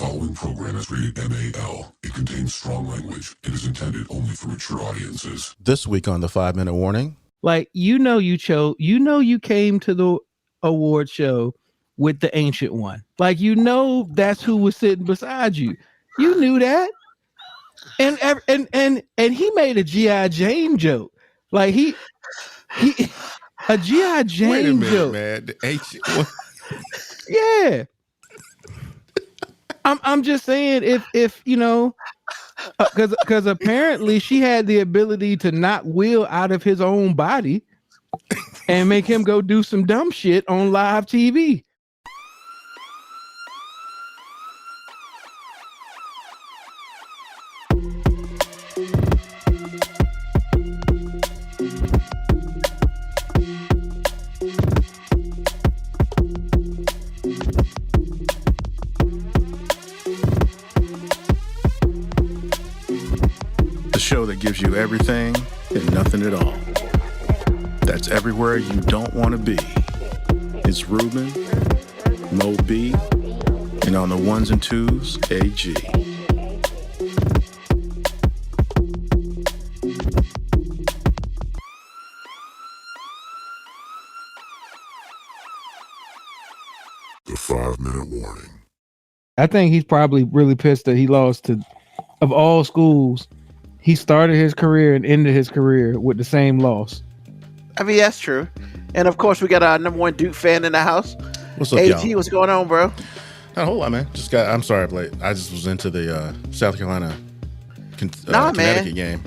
following program is rated MAL. It contains strong language. It is intended only for mature audiences. This week on the 5-minute warning. Like, you came to the award show with the ancient one. Like, that's who was sitting beside you. You knew that. And he made a G.I. Jane joke. Like he a G.I. Jane Wait a minute, joke. man. The ancient. Yeah. I'm just saying if because apparently she had the ability to knock Will out of his own body and make him go do some dumb shit on live TV. Show that gives you everything and nothing at all. That's everywhere you don't want to be. It's Ruben, Mo B, and on the ones and twos, AG. The 5-minute warning. I think he's probably really pissed that he lost to, of all schools, he started his career and ended his career with the same loss. I mean, that's true. And of course, we got our number one Duke fan in the house. What's up, AG, y'all? what's going on, bro? Not a whole lot, man. I'm sorry, Blake. I just was into the South Carolina Connecticut game.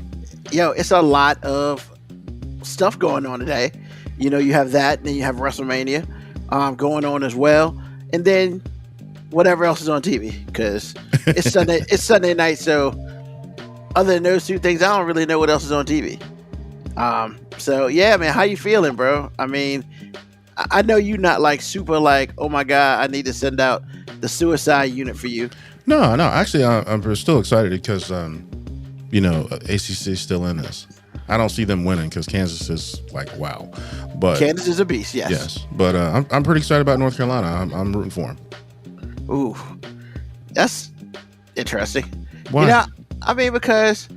Yo, it's a lot of stuff going on today. You know, you have that, and then you have WrestleMania going on as well. And then whatever else is on TV, because it's Sunday. It's Sunday night, so other than those two things, I don't really know what else is on TV. So yeah, man, how you feeling, bro? I mean, I know you not like super like, oh my God, I need to send out the suicide unit for you. No. Actually, I'm still excited because, ACC is still in this. I don't see them winning because Kansas is like, wow. But Kansas is a beast, yes. Yes, but I'm pretty excited about North Carolina. I'm rooting for them. Ooh, that's interesting. Why? You know, I mean, because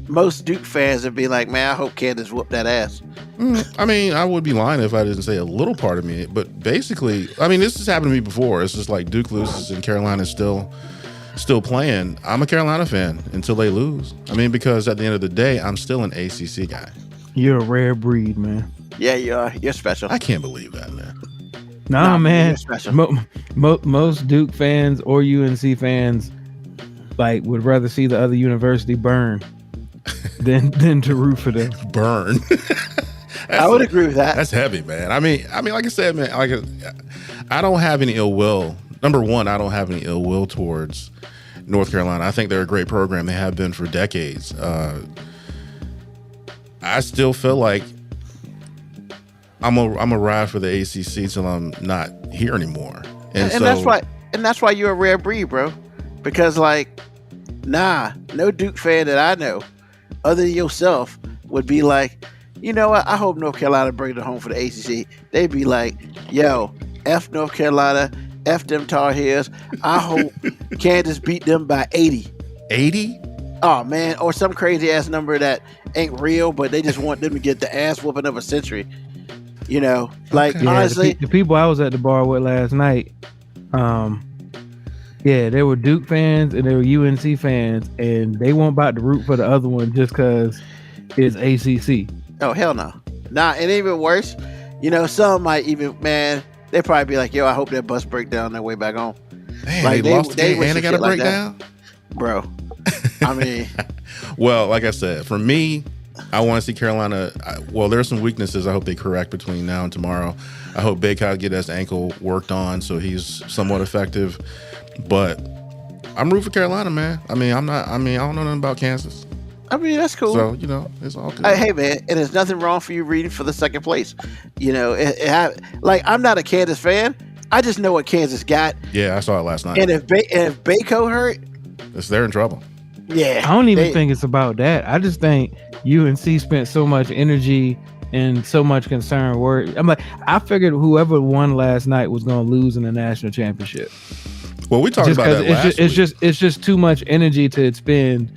most Duke fans would be like, man, I hope Kansas whooped that ass. I mean, I would be lying if I didn't say a little part of me. But basically, I mean, this has happened to me before. It's just like Duke loses and Carolina's still playing. I'm a Carolina fan until they lose. I mean, because at the end of the day, I'm still an ACC guy. You're a rare breed, man. Yeah, you are. You're special. I can't believe that, man. Nah, man. You're special. Most Duke fans or UNC fans like would rather see the other university burn than to root for them. Burn. I would agree with that. That's heavy, man. I mean, like I said, man, I don't have any ill will. Number one, I don't have any ill will towards North Carolina. I think they're a great program. They have been for decades. I still feel like I'm a ride for the ACC till I'm not here anymore. And so, that's why you're a rare breed, bro. Because no Duke fan that I know, other than yourself, would be like, you know what? I hope North Carolina brings it home for the ACC. They'd be like, yo, F North Carolina, F them Tar Heels. I hope Kansas beat them by 80. 80? Oh, man. Or some crazy ass number that ain't real, but they just want them to get the ass whooping of a century. You know, like, Okay. honestly. The people I was at the bar with last night, they were Duke fans and they were UNC fans, and they weren't about to root for the other one just because it's ACC. Oh, hell no. Nah, and even worse, you know, some might even, man, they'd probably be like, yo, I hope that bus break down their way back home. Man, Like, they lost the game wish and they some got a shit like breakdown? Bro, I mean, Well, like I said, for me, I want to see Carolina. There's some weaknesses I hope they correct between now and tomorrow. I hope Baycott get his ankle worked on so he's somewhat effective. But I'm rooting for Carolina, man. I don't know nothing about Kansas. I mean, that's cool. So, it's all good. Hey, man, and there's nothing wrong for you reading for the second place. You know, I'm not a Kansas fan. I just know what Kansas got. Yeah, I saw it last night. And if Bayco hurt, They're in trouble. yeah. I don't even think it's about that. I just think UNC spent so much energy and so much concern. I figured whoever won last night was going to lose in the national championship. Well, we talked just about that because last week. it's just too much energy to expend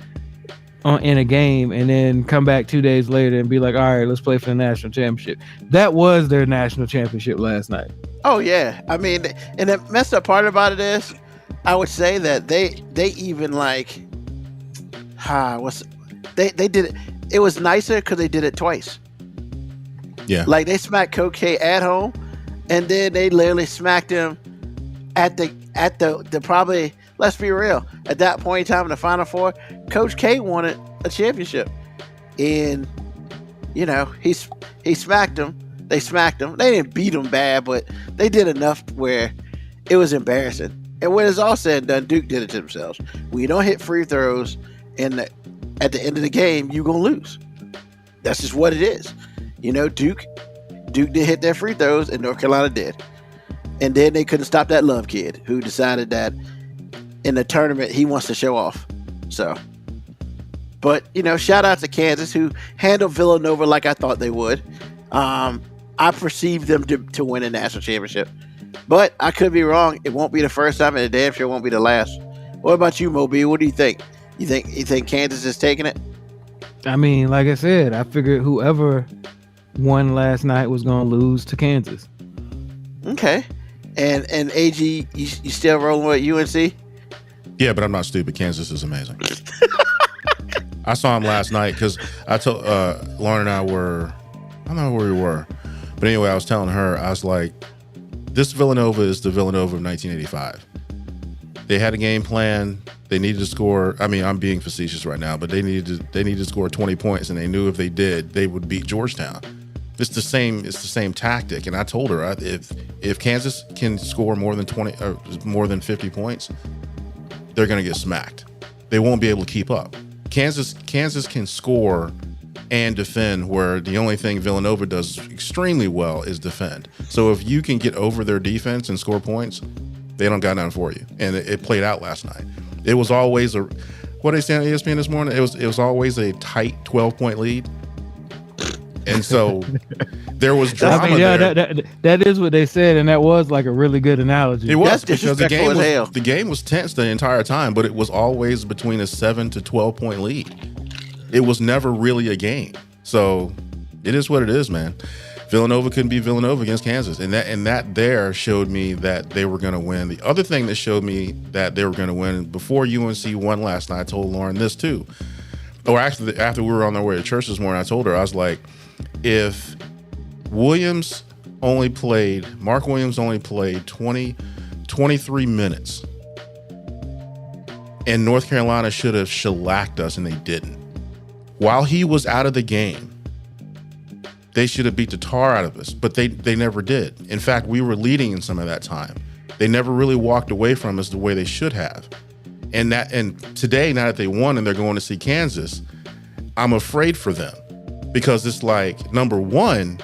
in a game, and then come back 2 days later and be like, all right, let's play for the national championship. That was their national championship last night. Oh yeah, I mean, and the messed up part about it is, I would say that they even like, they did it. It was nicer because they did it twice. Yeah. Like they smacked Coach K at home, and then they literally smacked him at the probably, let's be real, at that point in time in the Final Four, Coach K wanted a championship, and you know he smacked him. They smacked him. They didn't beat him bad, but they did enough where it was embarrassing. And when it's all said and done, Duke did it to themselves. When you don't hit free throws at the end of the game, you're gonna lose. That's just what it is. You know, Duke did hit their free throws, and North Carolina did. And then they couldn't stop that Love kid who decided that in the tournament he wants to show off. So, but you know, shout out to Kansas who handled Villanova like I thought they would. I perceived them to win a national championship, but I could be wrong. It won't be the first time, and it damn sure won't be the last. What about you, Mobile? What do you think? You think Kansas is taking it? I mean, like I said, I figured whoever won last night was going to lose to Kansas. Okay. And AG, you still rolling with UNC? Yeah, but I'm not stupid. Kansas is amazing. I saw him last night because I told Lauren and I don't know where we were. But anyway, I was telling her, I was like, this Villanova is the Villanova of 1985. They had a game plan. They needed to score. I mean, I'm being facetious right now, but they needed to score 20 points, and they knew if they did, they would beat Georgetown. It's the same tactic. And I told her, if Kansas can score more than 20 or more than 50 points, they're going to get smacked. They won't be able to keep up. Kansas can score and defend, where the only thing Villanova does extremely well is defend. So if you can get over their defense and score points, they don't got nothing for you. And it played out last night. It was always what they said on ESPN this morning. It was always a tight 12-point lead. And so there was drama there. That is what they said, and that was like a really good analogy. It was, That's because disrespectful the game was tense the entire time, but it was always between a 7 to 12-point lead. It was never really a game. So it is what it is, man. Villanova couldn't be Villanova against Kansas, and that there showed me that they were going to win. The other thing that showed me that they were going to win, before UNC won last night, I told Lauren this too. Or actually, after we were on our way to church this morning, I told her, I was like, if Mark Williams only played 23 minutes, and North Carolina should have shellacked us, and they didn't. While he was out of the game, they should have beat the tar out of us, but they never did. In fact, we were leading in some of that time. They never really walked away from us the way they should have. And today, now that they won and they're going to see Kansas, I'm afraid for them, because it's like, number one,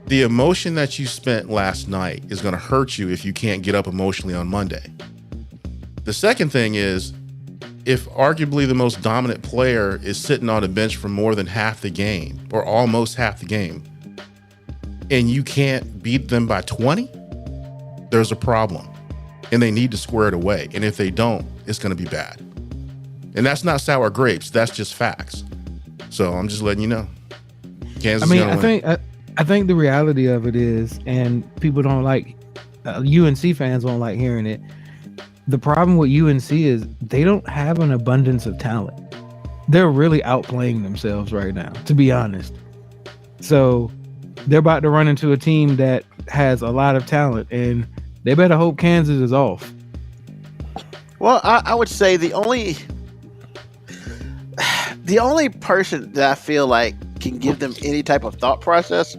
the emotion that you spent last night is going to hurt you if you can't get up emotionally on Monday. The second thing is, if arguably the most dominant player is sitting on a bench for more than half the game, or almost half the game, and you can't beat them by 20, there's a problem. And they need to square it away. And if they don't, it's going to be bad. And that's not sour grapes. That's just facts. So I'm just letting you know. Kansas is gonna win. I think the reality of it is, and people don't like, UNC fans won't like hearing it, the problem with UNC is they don't have an abundance of talent. They're really outplaying themselves right now, to be honest. So they're about to run into a team that has a lot of talent, and they better hope Kansas is off. Well, I would say the only person that I feel like can give them any type of thought process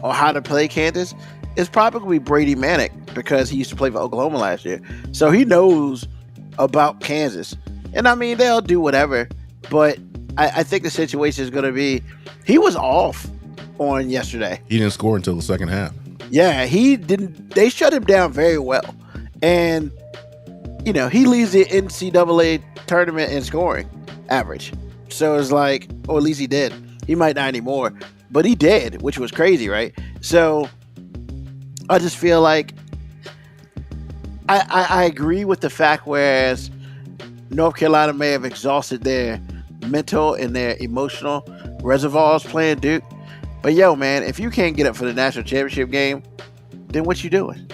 on how to play Kansas is probably Brady Manick, because he used to play for Oklahoma last year. So he knows about Kansas. And I mean, they'll do whatever, but I think the situation is going to be, he was off on yesterday. He didn't score until the second half. Yeah, he didn't. They shut him down very well. And, you know, he leads the NCAA tournament in scoring average. So it's like, or at least he did. He might not anymore, but he did, which was crazy, right? So I just feel like I agree with the fact, whereas North Carolina may have exhausted their mental and their emotional reservoirs playing Duke. But yo, man, if you can't get up for the national championship game, then what you doing?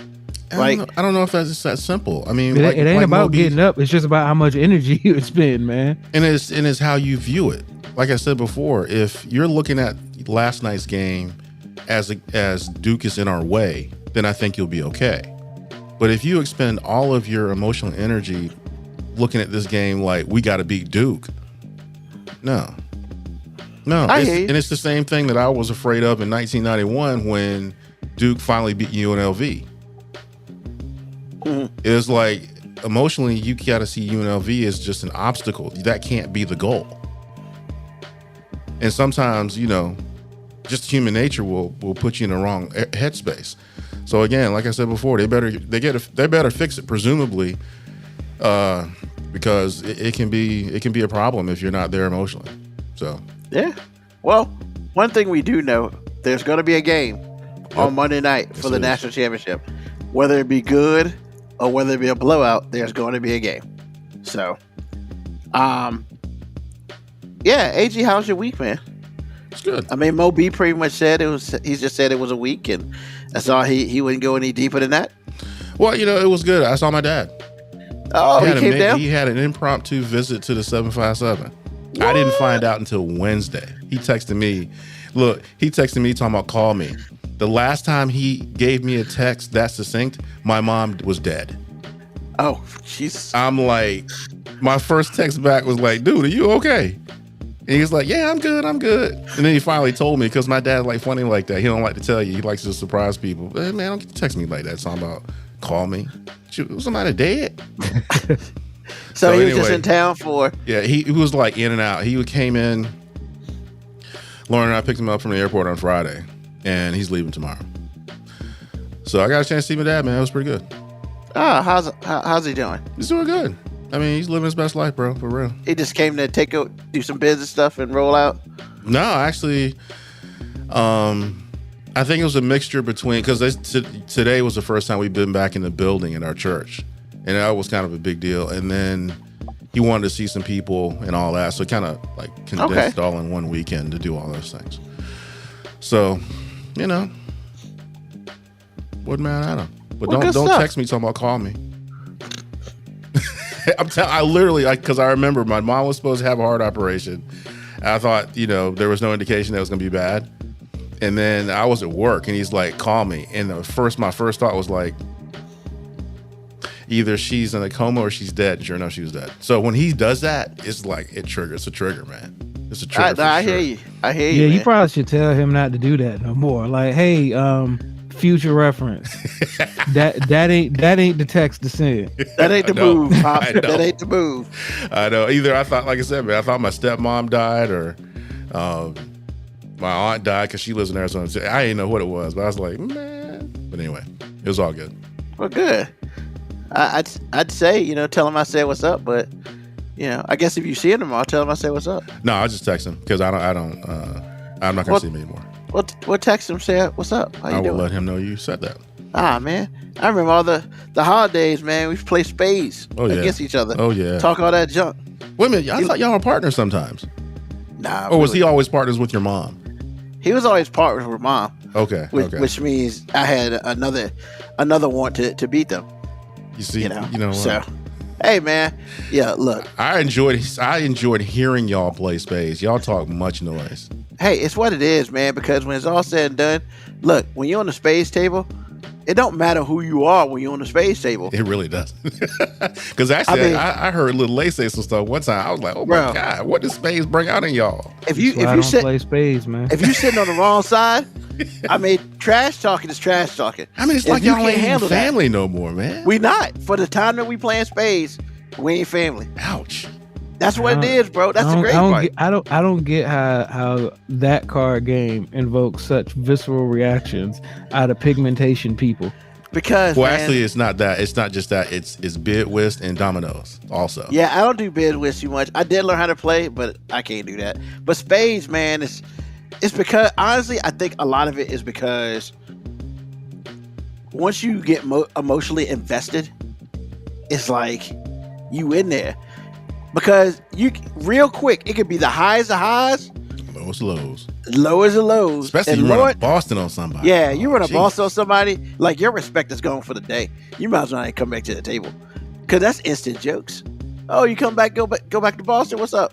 I don't know if that's that simple. I mean, it ain't about getting up. It's just about how much energy you spend, man. And it's how you view it. Like I said before, if you're looking at last night's game as Duke is in our way, then I think you'll be okay. But if you expend all of your emotional energy looking at this game like we got to beat Duke, no. And it's the same thing that I was afraid of in 1991 when Duke finally beat UNLV. It was like emotionally, you got to see UNLV as just an obstacle. That can't be the goal. And sometimes, just human nature will put you in the wrong headspace. So again, like I said before, they better fix it, presumably, because it can be a problem if you're not there emotionally. So yeah. Well, one thing we do know, there's going to be a game on Monday night for the national championship, whether it be good or whether it be a blowout. There's going to be a game. So, yeah, AG, how's your week, man? It's good. I mean, Mo B pretty much said it was. He just said it was a week, and that's all. He wouldn't go any deeper than that. Well, it was good. I saw my dad. Oh, he came down. He had an impromptu visit to the 757. I didn't find out until Wednesday. He texted me. Look, he texted me talking about call me. The last time he gave me a text that succinct, my mom was dead. Oh, jeez. I'm like, my first text back was like, dude, are you okay? And he's like, yeah, I'm good. And then he finally told me, because my dad's like funny like that. He don't like to tell you. He likes to surprise people. Hey, man, don't text me like that. Talking about call me. Was somebody dead? So he was just in town for... Yeah, he was like in and out. He came in. Lauren and I picked him up from the airport on Friday, and he's leaving tomorrow. So I got a chance to see my dad, man. It was pretty good. Ah, how's he doing? He's doing good. I mean, he's living his best life, bro, for real. He just came to do some business stuff and roll out? No, actually, I think it was a mixture between, because today was the first time we've been back in the building in our church, and that was kind of a big deal. And then he wanted to see some people and all that, so kind of like condensed all in one weekend to do all those things. So, what man I don't. But don't text me talking about call me. I literally, because I remember my mom was supposed to have a heart operation. And I thought, there was no indication that it was going to be bad. And then I was at work, and he's like, call me. And my first thought was like, either she's in a coma or she's dead. Sure enough, she was dead. So when he does that, it's like, it's a trigger, man. It's a trigger. I hear you. Yeah, you probably should tell him not to do that no more. Like, hey, future reference. that ain't the text to send. That ain't the move, Pops. That ain't the move. I know. Either I thought, like I said, man, I thought my stepmom died, or my aunt died because she lives in Arizona. I didn't know what it was, but I was like, man. But anyway, it was all good. Well, good. I'd say, tell him I said what's up, but I guess if you see him tomorrow, tell him I said what's up. No, I'll just text him, because I'm not gonna see him anymore. What text him, say what's up? How you doing? I will let him know you said that. Ah, man. I remember all the holidays, man. We play spades against each other. Oh, yeah. Talk all that junk. Wait a minute. I thought y'all were partners sometimes. Nah. Or was he always partners with your mom? He was always partners with mom. Okay. Which means I had another want to beat them. You see, what? So, hey, man. Yeah, look. I enjoyed hearing y'all play spades. Y'all talk much noise. Hey, it's what it is, man, because when it's all said and done, look, when you're on the spades table, it don't matter who you are when you're on the spades table. It really does. Because actually, I heard Lil Lay say some stuff one time. I was like, oh my God, what does spades bring out in y'all? If you play spades, man. If you're sitting on the wrong side, I mean, trash talking is trash talking. I mean, it's like y'all ain't handle family no more, man. We not. For the time that we playing spades, we ain't family. Ouch. That's what it is, bro. That's the great part. I don't get how that card game invokes such visceral reactions out of pigmentation people. Because actually, it's not that. It's not just that. It's bid whist and dominoes also. Yeah, I don't do bid whist too much. I did learn how to play, but I can't do that. But spades, man, it's because honestly, I think a lot of it is because once you get emotionally invested it's like you in there because you real quick. It could be the highs of highs, Lowest lows. lowers of lows, Especially and you run lower- a Boston on somebody. Yeah, you run a jeez. boss on somebody, like your respect is gone for the day. You might as well not come back to the table, cause that's instant jokes. Oh, you come back, go back to Boston. What's up?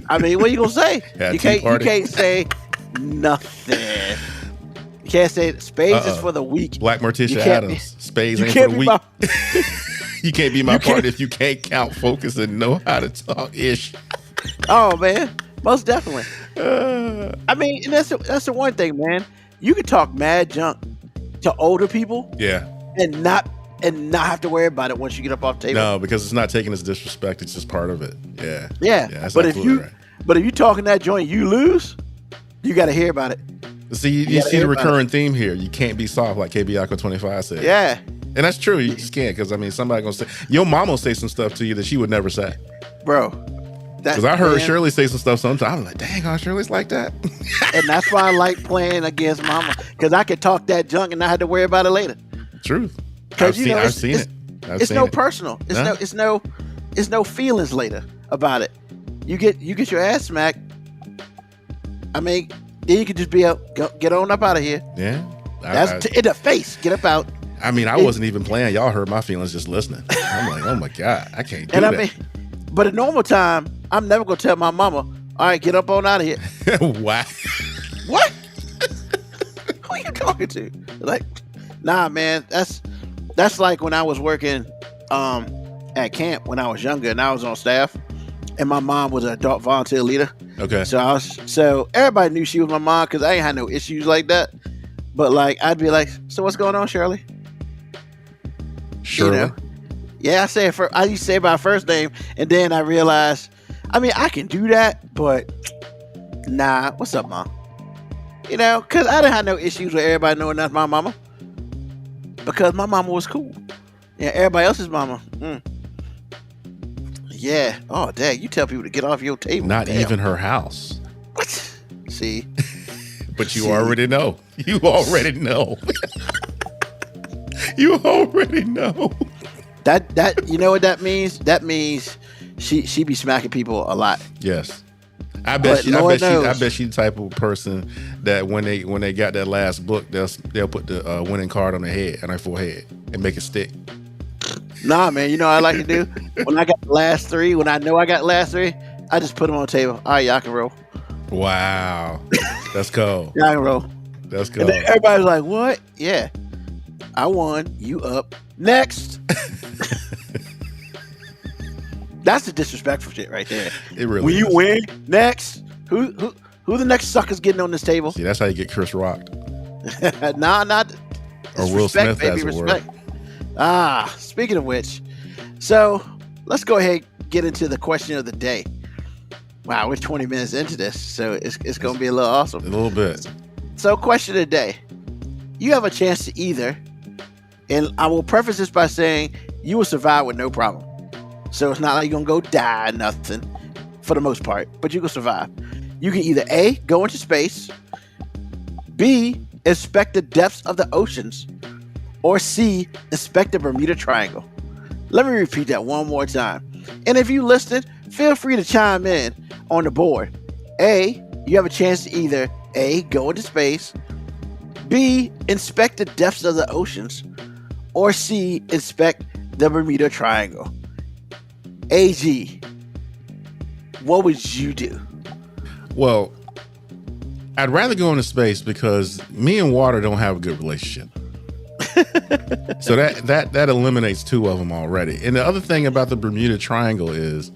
I mean, what are you gonna say? Had You tea can't. party. You can't say nothing. You can't say spades is for the weak. Black Morticia You can't be- Adams. Spades You ain't for can't the be weak. my. You can't be my You can't- partner if you can't count, focus, and know how to talk ish. Oh man, most definitely. I mean, and that's the one thing, man. You can talk mad junk to older people Yeah. and not have to worry about it once you get up off the table. No, because it's not taken as disrespect. It's just part of it. Yeah. Yeah, that's but if absolutely you right. but if you talking that joint, you lose. You got to hear about it. See, you gotta see hear the about recurring theme here. You can't be soft like KB Aqua 25 said. Yeah, And that's true. You just can't, because I mean, somebody gonna say your mom will say some stuff to you that she would never say. bro. Because I heard man, Shirley say some stuff sometimes. I'm like, dang, Aunt Shirley's like that. and that's why I like playing against mama, because I could talk that junk and not have to worry about it later. Truth. 'Cause, I've you seen, know, I've seen it. I've It's seen no it. personal. Nah. It's no feelings later about it. You get your ass smacked. I mean, then you could just be out, get on up out of here. Yeah. That's in the face. Get up out. I mean, I wasn't even playing. Y'all hurt my feelings just listening. I'm like, oh my God, I can't do And that. I mean, but at normal time, I'm never gonna tell my mama, all right, get up on out of here. Wow. What? Who are you talking to? Like, nah, man. That's like when I was working at camp when I was younger and I was on staff, and my mom was an adult volunteer leader. Okay. So everybody knew she was my mom because I ain't had no issues like that. But like I'd be like, so what's going on, Shirley? Shirley. You know? Yeah, I used to say my first name, and then I realized, I mean, I can do that, but nah, what's up, mom? You know, because I didn't have no issues with everybody knowing that's my mama, because my mama was cool. Yeah, everybody else's mama. Yeah. Oh, dang, you tell people to get off your table. Not Damn. even her house. What? See? But you See. already know. You already know. You already know. That you know what that means? That means she be smacking people a lot. Yes. I But Lord knows. bet she's the type of person that when they got that last book, they'll put the winning card on their head and their forehead and make it stick. Nah, man, you know what I like to do? When I got the last three, when I know I got last three, I just put them on the table. All right, y'all can roll. Wow. That's cool. Y'all can roll. That's And cool. then everybody's like, what? Yeah. I won. You up. Next. That's the disrespectful shit right there. It really When you is. win, next. Who the next sucker's getting on this table? See, that's how you get Chris rocked. Nah, not Or it's Will respect, Smith, baby, that's a word. respect. Ah, speaking of which, so let's go ahead and get into the question of the day. Wow, we're 20 minutes into this, so it's going to be a little A awesome. little bit. So, question of the day: you have a chance to either, and I will preface this by saying you will survive with no problem. So it's not like you're gonna go die, nothing, for the most part, but you can survive. You can either A, go into space, B, inspect the depths of the oceans, or C, inspect the Bermuda Triangle. Let me repeat that one more time. And if you listened, feel free to chime in on the board. A, you have a chance to either A, go into space, B, inspect the depths of the oceans, or C, inspect the Bermuda Triangle. AG, what would you do? Well, I'd rather go into space because me and water don't have a good relationship. So that eliminates two of them already. And the other thing about the Bermuda Triangle is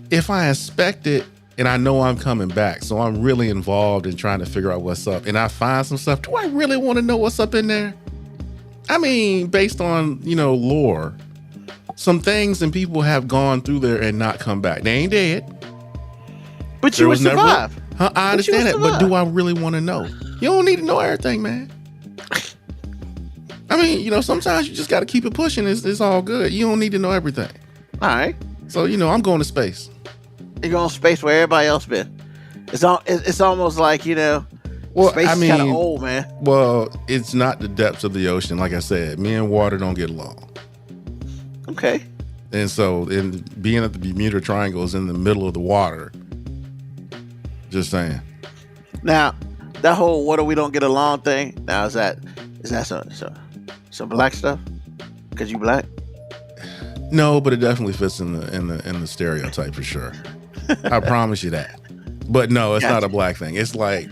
if I inspect it and I know I'm coming back, so I'm really involved in trying to figure out what's up, and I find some stuff, do I really want to know what's up in there? I mean, based on, lore, some things and people have gone through there and not come back. They ain't dead. But you would survive. I But you understand would that, but survive. do I really want to know? You don't need to know everything, man. I mean, sometimes you just got to keep it pushing. It's all good. You don't need to know everything. All right. So, I'm going to space. You're going to space where everybody else been. It's almost like, Well, space I is kind of mean, old, man. Well, it's not the depths of the ocean. Like I said, me and water don't get along. Okay. And so, in being that the Bermuda Triangle is in the middle of the water, just saying. Now, that whole "what do we don't get along" thing. Now, is that some black stuff? Because you black. No, but it definitely fits in the stereotype for sure. I promise you that. But no, it's not a black thing. It's like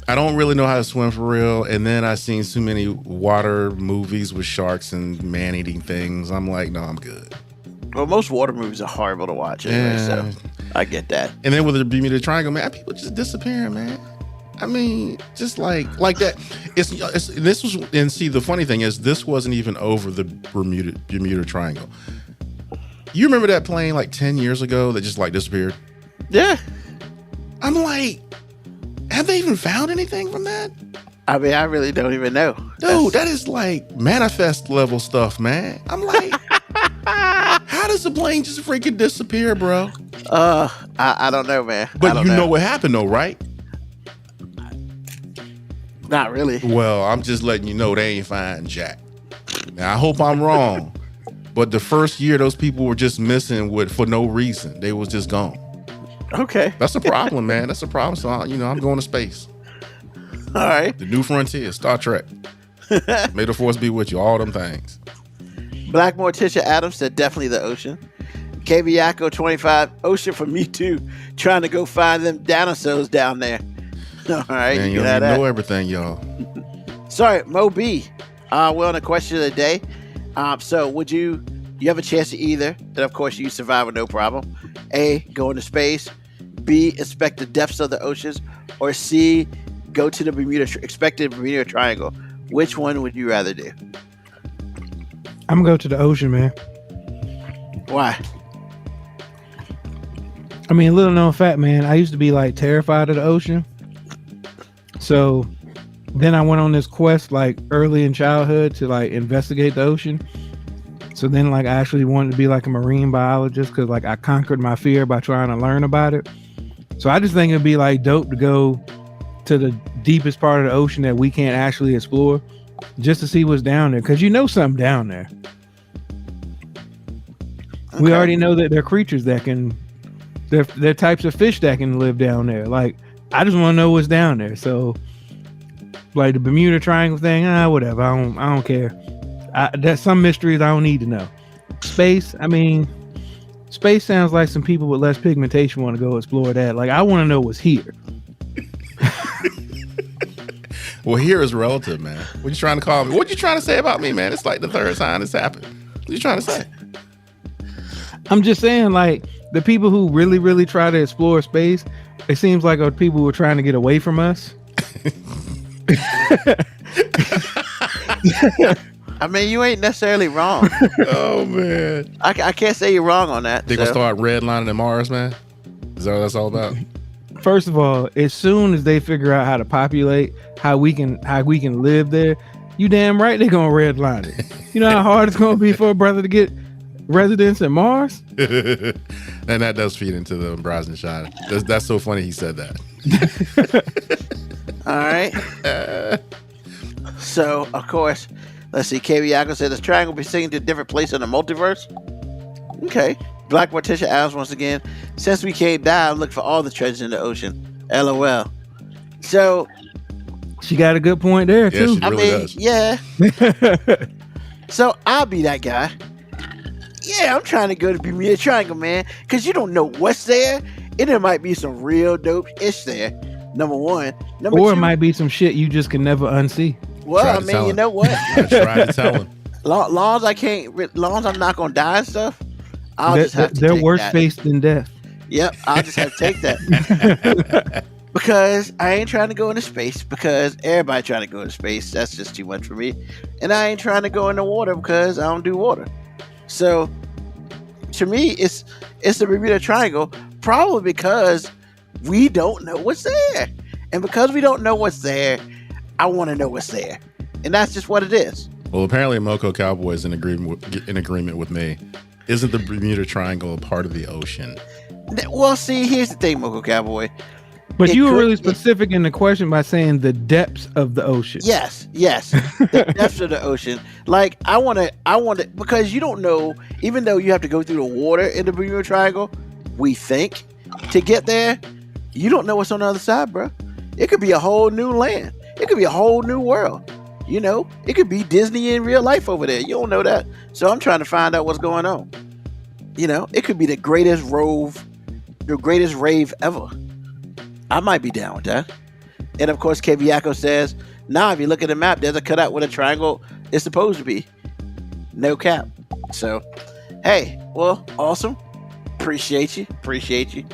I don't really know how to swim for real, and then I've seen too many water movies with sharks and man-eating things. I'm like, no, I'm good. Well, most water movies are horrible to watch anyway, so I get that. And then with the Bermuda Triangle, man, people just disappearing, man. I mean, just like that. This was, and see, the funny thing is, this wasn't even over the Bermuda Triangle. You remember that plane like 10 years ago that just like disappeared? Yeah. I'm like, have they even found anything from that? I mean, I really don't even know. Dude, that is like manifest level stuff, man. I'm like, how does the plane just freaking disappear, bro? I don't know, man. But you know what happened though, right? Not really. Well, I'm just letting you know they ain't finding jack. Now, I hope I'm wrong, but the first year those people were just missing for no reason. They was just gone. Okay. That's a problem, man. That's a problem. So, I'm going to space. All right. The new frontier, Star Trek. May the force be with you. All them things. Black Morticia Adams said definitely the ocean. KB Yako 25, ocean for me too. Trying to go find them dinosaurs down there. All right. Man, you know everything, y'all. Sorry, Mo B. We're on the question of the day. So would you have a chance to either, and of course you survive with no problem, A, go into space, B, inspect the depths of the oceans, or C, go to the expected Bermuda Triangle? Which one would you rather do? I'm gonna go to the ocean, man. Why? I mean, little known fact, man, I used to be like terrified of the ocean. So then I went on this quest like early in childhood to like investigate the ocean. So then like I actually wanted to be like a marine biologist because like I conquered my fear by trying to learn about it. So I just think it'd be like dope to go to the deepest part of the ocean that we can't actually explore just to see what's down there, because something down there. Okay. We already know that there are creatures that can, there are types of fish that can live down there. Like, I just want to know what's down there. So, like the Bermuda Triangle thing, whatever. I don't care. There's some mysteries I don't need to know. Space, I mean, space sounds like some people with less pigmentation want to go explore that. Like, I want to know what's here. Well, here is relative, man. What you trying to call me? What you trying to say about me, man? It's like the third time this happened. What you trying to say? I'm just saying, like, the people who really, really try to explore space, it seems like are people who are trying to get away from us. I mean, you ain't necessarily wrong. Oh, man. I can't say you're wrong on that. They gonna start redlining in Mars, man? Is that what that's all about? First of all, as soon as they figure out how to populate, how we can live there, you damn right they're gonna redline it. You know how hard it's gonna be for a brother to get residence in Mars? And that does feed into the Bryson shot. That's so funny he said that. All right. So, of course, let's see. KB Yako said, this triangle be singing to a different place in the multiverse? Okay. Black Morticia Adams once again. Since we came down, look for all the treasures in the ocean. LOL. So she got a good point there too. She really does. Yeah. So I'll be that guy. Yeah, I'm trying to go to Bermuda Triangle, man, because you don't know what's there, and there might be some real dope ish there. Number one. Number or two, it might be some shit you just can never unsee. Well, I mean, you know what? I tried to tell him. Long as I'm not gonna die and stuff, I'll just have to they're take worse that. face than death. Yep, I'll just have to take that. Because I ain't trying to go into space, because everybody trying to go into space. That's just too much for me. And I ain't trying to go in the water because I don't do water. So to me, it's the Bermuda Triangle, probably because we don't know what's there. And because we don't know what's there, I want to know what's there. And that's just what it is. Well, apparently Moco Cowboy is in agreement with me. Isn't the Bermuda Triangle a part of the ocean? Well, see, here's the thing, Moco Cowboy. But It you were could- really specific in the question by saying the depths of the ocean. Yes, the depths of the ocean. Like I want to, because you don't know. Even though you have to go through the water in the Bermuda Triangle, we think to get there, you don't know what's on the other side, bro. It could be a whole new land. It could be a whole new world. You know, it could be Disney in real life over there. You don't know that. So I'm trying to find out what's going on. You know, it could be the greatest rave ever. I might be down with that. And of course, Keviako says, nah, if you look at the map, there's a cutout where the triangle is supposed to be. No cap. So, hey, well, awesome. Appreciate you.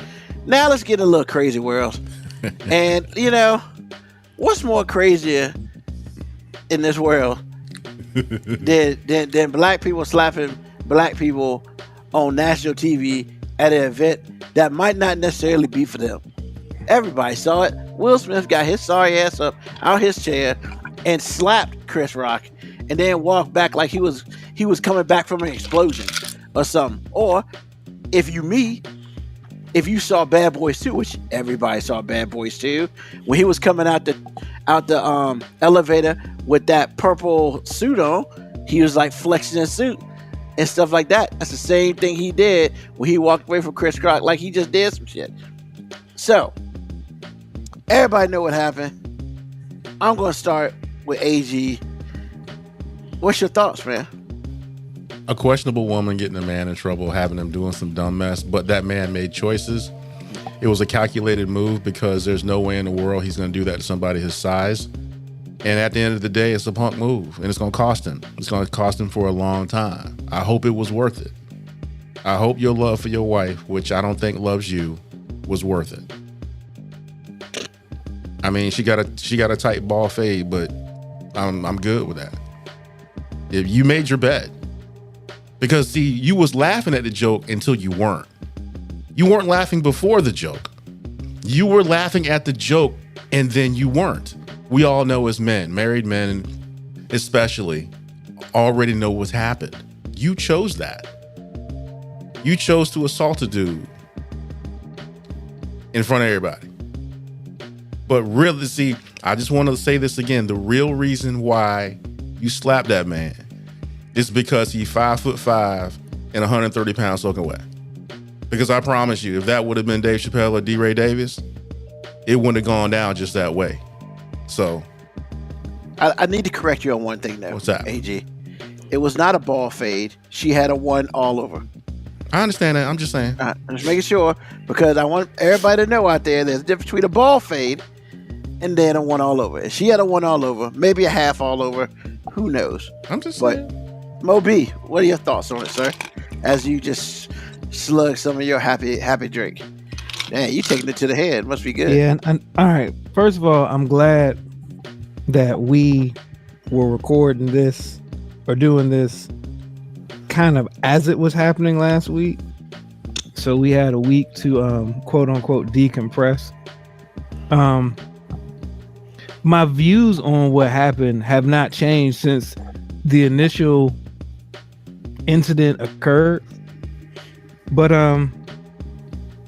Now let's get in a little crazy world. And, you know, what's more crazier in this world than black people slapping black people on national TV at an event that might not necessarily be for them? Everybody saw it. Will Smith got his sorry ass up out his chair and slapped Chris Rock, and then walked back like he was coming back from an explosion or something. Or if you saw Bad Boys 2, which everybody saw Bad Boys 2, when he was coming out the elevator with that purple suit on, he was like flexing his suit and stuff like that. That's the same thing he did when he walked away from Chris Rock, like he just did some shit. So everybody know what happened. I'm gonna start with AG. What's your thoughts, man? A questionable woman getting a man in trouble, having him doing some dumb mess, but that man made choices. It was a calculated move because there's no way in the world he's going to do that to somebody his size. And at the end of the day, it's a punk move, and it's going to cost him. It's going to cost him for a long time. I hope it was worth it. I hope your love for your wife, which I don't think loves you, was worth it. I mean, she got a tight ball fade, but I'm good with that. If you made your bet. Because see, you was laughing at the joke until you weren't. You weren't laughing before the joke. You were laughing at the joke and then you weren't. We all know as men, married men especially, already know what's happened. You chose that. You chose to assault a dude in front of everybody. But really, see, I just want to say this again. The real reason why you slapped that man is because he's 5'5" and 130 pounds soaking wet. Because I promise you, if that would have been Dave Chappelle or D. Ray Davis, it wouldn't have gone down just that way. So, I need to correct you on one thing though. What's that? AG? It was not a ball fade. She had a one all over. I understand that. I'm just saying. I'm just making sure, because I want everybody to know out there there's a difference between a ball fade and then a one all over. If she had a one all over, maybe a half all over, who knows? I'm just saying. Mo B, what are your thoughts on it, sir? As you just slug some of your happy drink. Man, you taking it to the head. Must be good. Yeah. And all right. First of all, I'm glad that we were recording this or doing this kind of as it was happening last week. So we had a week to quote unquote decompress. My views on what happened have not changed since the initial incident occurred. But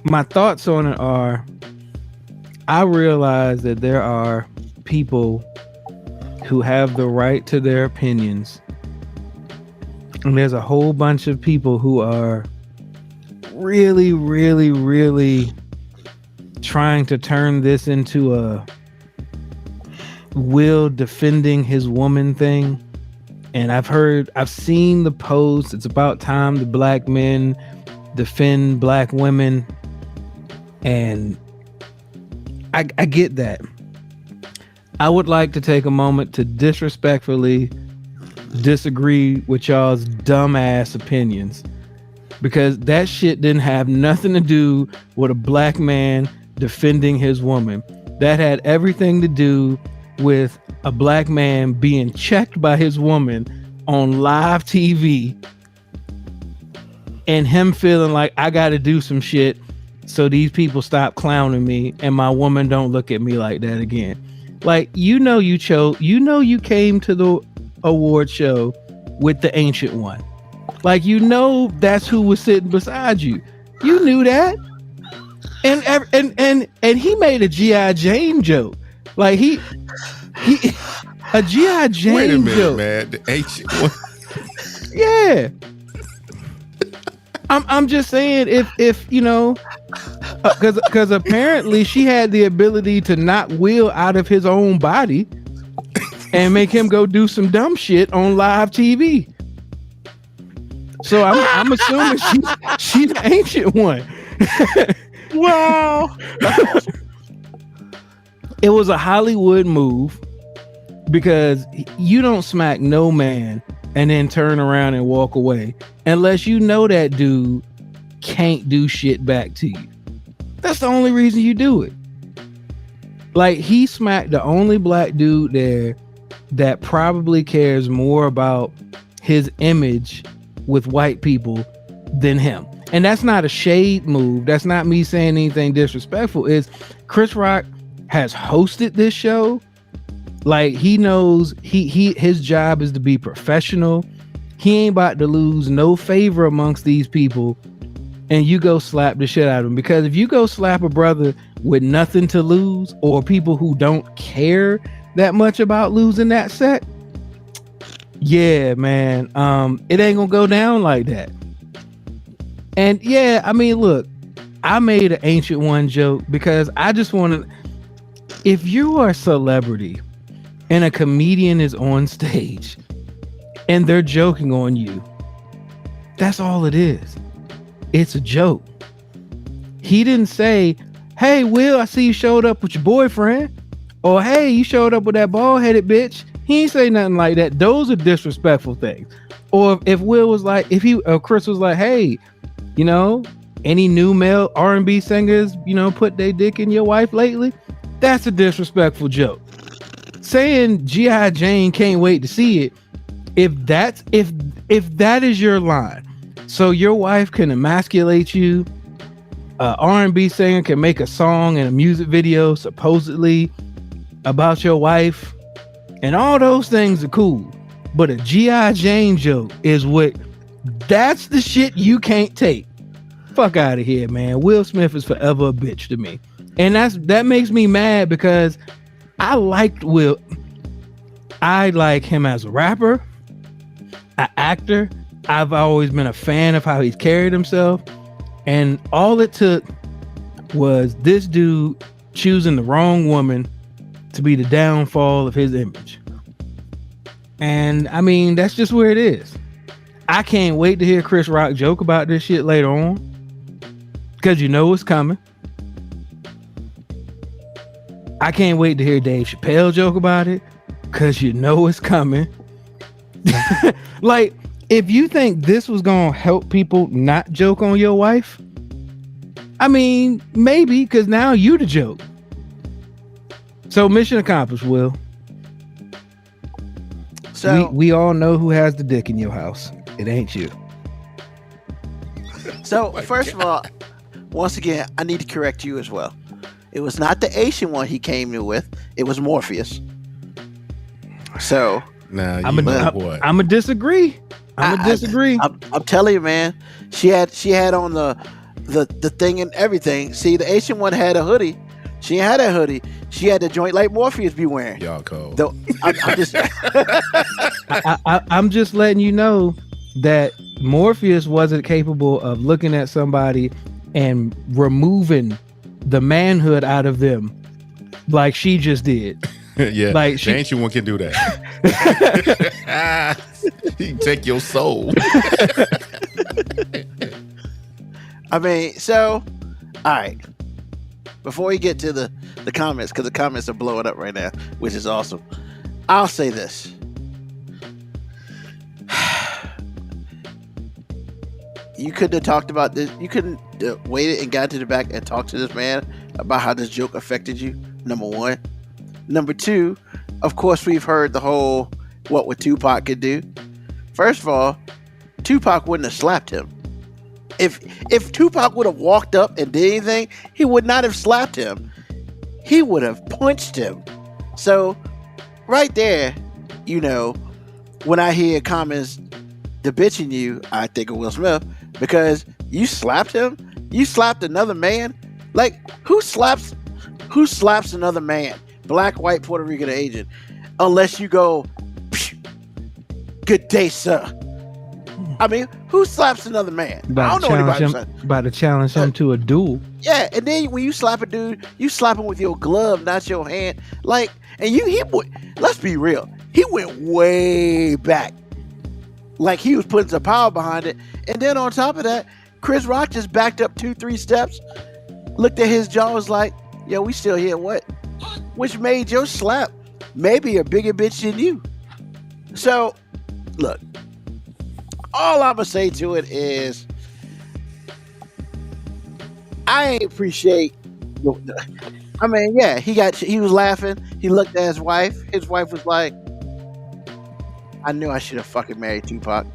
my thoughts on it are, I realize that there are people who have the right to their opinions. And there's a whole bunch of people who are really, really, really trying to turn this into a Will defending his woman thing. And I've seen the post. It's about time the black men defend black women. And I get that. I would like to take a moment to disrespectfully disagree with y'all's dumbass opinions, because that shit didn't have nothing to do with a black man defending his woman. That had everything to do with a black man being checked by his woman on live TV and him feeling like, I got to do some shit so these people stop clowning me and my woman don't look at me like that again. Like, you came to the award show with the ancient one. Like, that's who was sitting beside you. You knew that. and he made a GI Jane joke. Like he a GI Jane Wait a minute, joke. man. The ancient. Yeah. I'm just saying if you know, because apparently she had the ability to knock Will out of his own body and make him go do some dumb shit on live TV. So I'm assuming she's the ancient one. Wow. It was a Hollywood move because you don't smack no man and then turn around and walk away unless you know that dude can't do shit back to you. That's the only reason you do it. Like, he smacked the only black dude there that probably cares more about his image with white people than him. And that's not a shade move. That's not me saying anything disrespectful. Is Chris Rock has hosted this show. Like, he knows his job is to be professional. He ain't about to lose no favor amongst these people, and you go slap the shit out of him. Because if you go slap a brother with nothing to lose, or people who don't care that much about losing that set, yeah, man, it ain't gonna go down like that. And yeah, I mean, look, I made an Ancient One joke because I just want to. If you are a celebrity and a comedian is on stage and they're joking on you, that's all it is. It's a joke. He didn't say, "Hey, Will, I see you showed up with your boyfriend," or "Hey, you showed up with that bald-headed bitch." He ain't say nothing like that. Those are disrespectful things. Or if Will was like, Chris was like, "Hey, you know, any new male R&B singers, you know, put their dick in your wife lately?" That's a disrespectful joke. Saying G.I. Jane can't wait to see it, if that is your line, so your wife can emasculate you, R&B singer can make a song and a music video supposedly about your wife, and all those things are cool. But a G.I. Jane joke is that's the shit you can't take. Fuck out of here, man. Will Smith is forever a bitch to me. And that makes me mad because I liked Will. I like him as a rapper, an actor. I've always been a fan of how he's carried himself. And all it took was this dude choosing the wrong woman to be the downfall of his image. And I mean, that's just where it is. I can't wait to hear Chris Rock joke about this shit later on, because you know it's coming. I can't wait to hear Dave Chappelle joke about it, because you know it's coming. Like, if you think this was going to help people not joke on your wife, I mean, maybe, because now you the joke. So mission accomplished, Will. So we all know who has the dick in your house. It ain't you. So first of all, once again, I need to correct you as well. It was not the Asian one he came in with. It was Morpheus. So I'm a disagree. I'm telling you, man. She had on the thing and everything. See, the Asian one had a hoodie. She had a hoodie. She had the joint like Morpheus be wearing. Y'all cold. Though, I'm just I'm just letting you know that Morpheus wasn't capable of looking at somebody and removing the manhood out of them like she just did. Yeah, like the ancient one can do that. He can take your soul. I mean, so all right. Before we get to the comments, because the comments are blowing up right now, which is awesome, I'll say this. You couldn't have talked about this. You couldn't waited and got to the back and talked to this man about how this joke affected you, number one. Number two, of course, we've heard the whole what would Tupac could do. First of all, Tupac wouldn't have slapped him. If Tupac would have walked up and did anything, he would not have slapped him. He would have punched him. So, right there, you know, when I hear comments the bitching you, I think of Will Smith, because you slapped him. You slapped another man Like, who slaps another man, black, white, Puerto Rican, Asian, unless you go, good day, sir. I mean, who slaps another man? I don't know anybody. About to challenge him to a duel. Yeah, and then when you slap a dude, you slap him with your glove, not your hand. Like, and let's be real, he went way back. Like, he was putting some power behind it. And then on top of that, Chris Rock just backed up 2-3 steps, looked at his jaw, was like, yo, we still here, what? Which made your slap maybe a bigger bitch than you. So, look, all I'm going to say to it is, I appreciate, I mean, yeah, he was laughing. He looked at his wife. His wife was like, I knew I should have fucking married Tupac.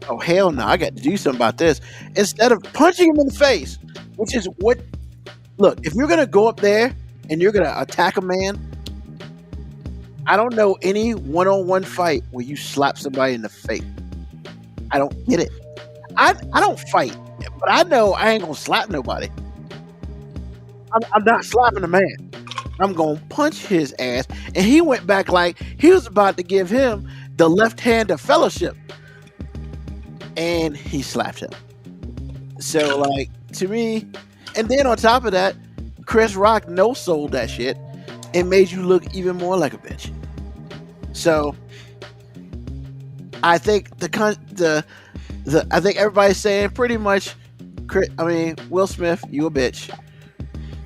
Oh, hell no, I got to do something about this. Instead of punching him in the face, which is what, look, if you're going to go up there and you're going to attack a man, I don't know any one-on-one fight where you slap somebody in the face. I don't get it. I don't fight, but I know I ain't going to slap nobody. I'm not slapping a man. I'm going to punch his ass. And he went back like he was about to give him the left hand of fellowship. And he slapped him. So, like, to me, and then on top of that, Chris Rock no-sold that shit and made you look even more like a bitch. So, I think I think everybody's saying pretty much, Will Smith, you a bitch.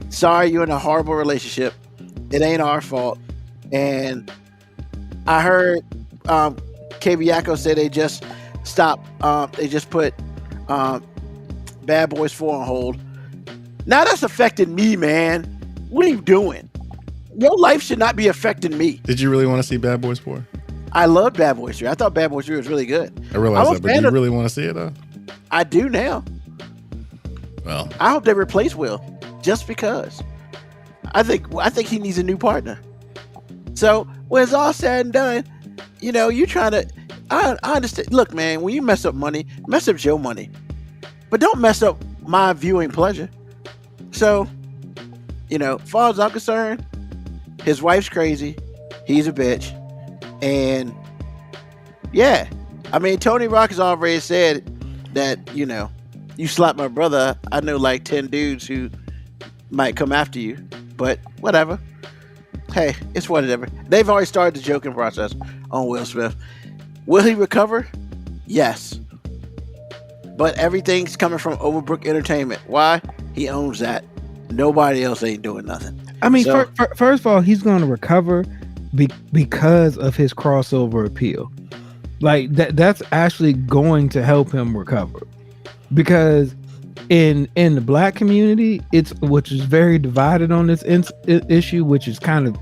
Sorry, you're in a horrible relationship. It ain't our fault. And I heard KB Yako say they just stopped. They just put Bad Boys 4 on hold. Now that's affecting me, man. What are you doing? Your life should not be affecting me. Did you really want to see Bad Boys 4? I love Bad Boys 3. I thought Bad Boys 3 was really good. I realize that, but do you really want to see it, though? I do now. Well, I hope they replace Will, just because. I think he needs a new partner. So when it's all said and done, you trying to. I understand. Look, man, when you mess up money, mess up your money, but don't mess up my viewing pleasure. So, as far as I'm concerned, his wife's crazy. He's a bitch, and yeah, Tony Rock has already said that you slap my brother, I know like 10 dudes who might come after you. But whatever. Hey, it's whatever. They've already started the joking process on Will Smith. Will he recover? Yes. But everything's coming from Overbrook Entertainment. Why? He owns that. Nobody else ain't doing nothing. First of all, he's going to recover because of his crossover appeal. Like that's actually going to help him recover. Because in the black community, which is very divided on this issue, which is kind of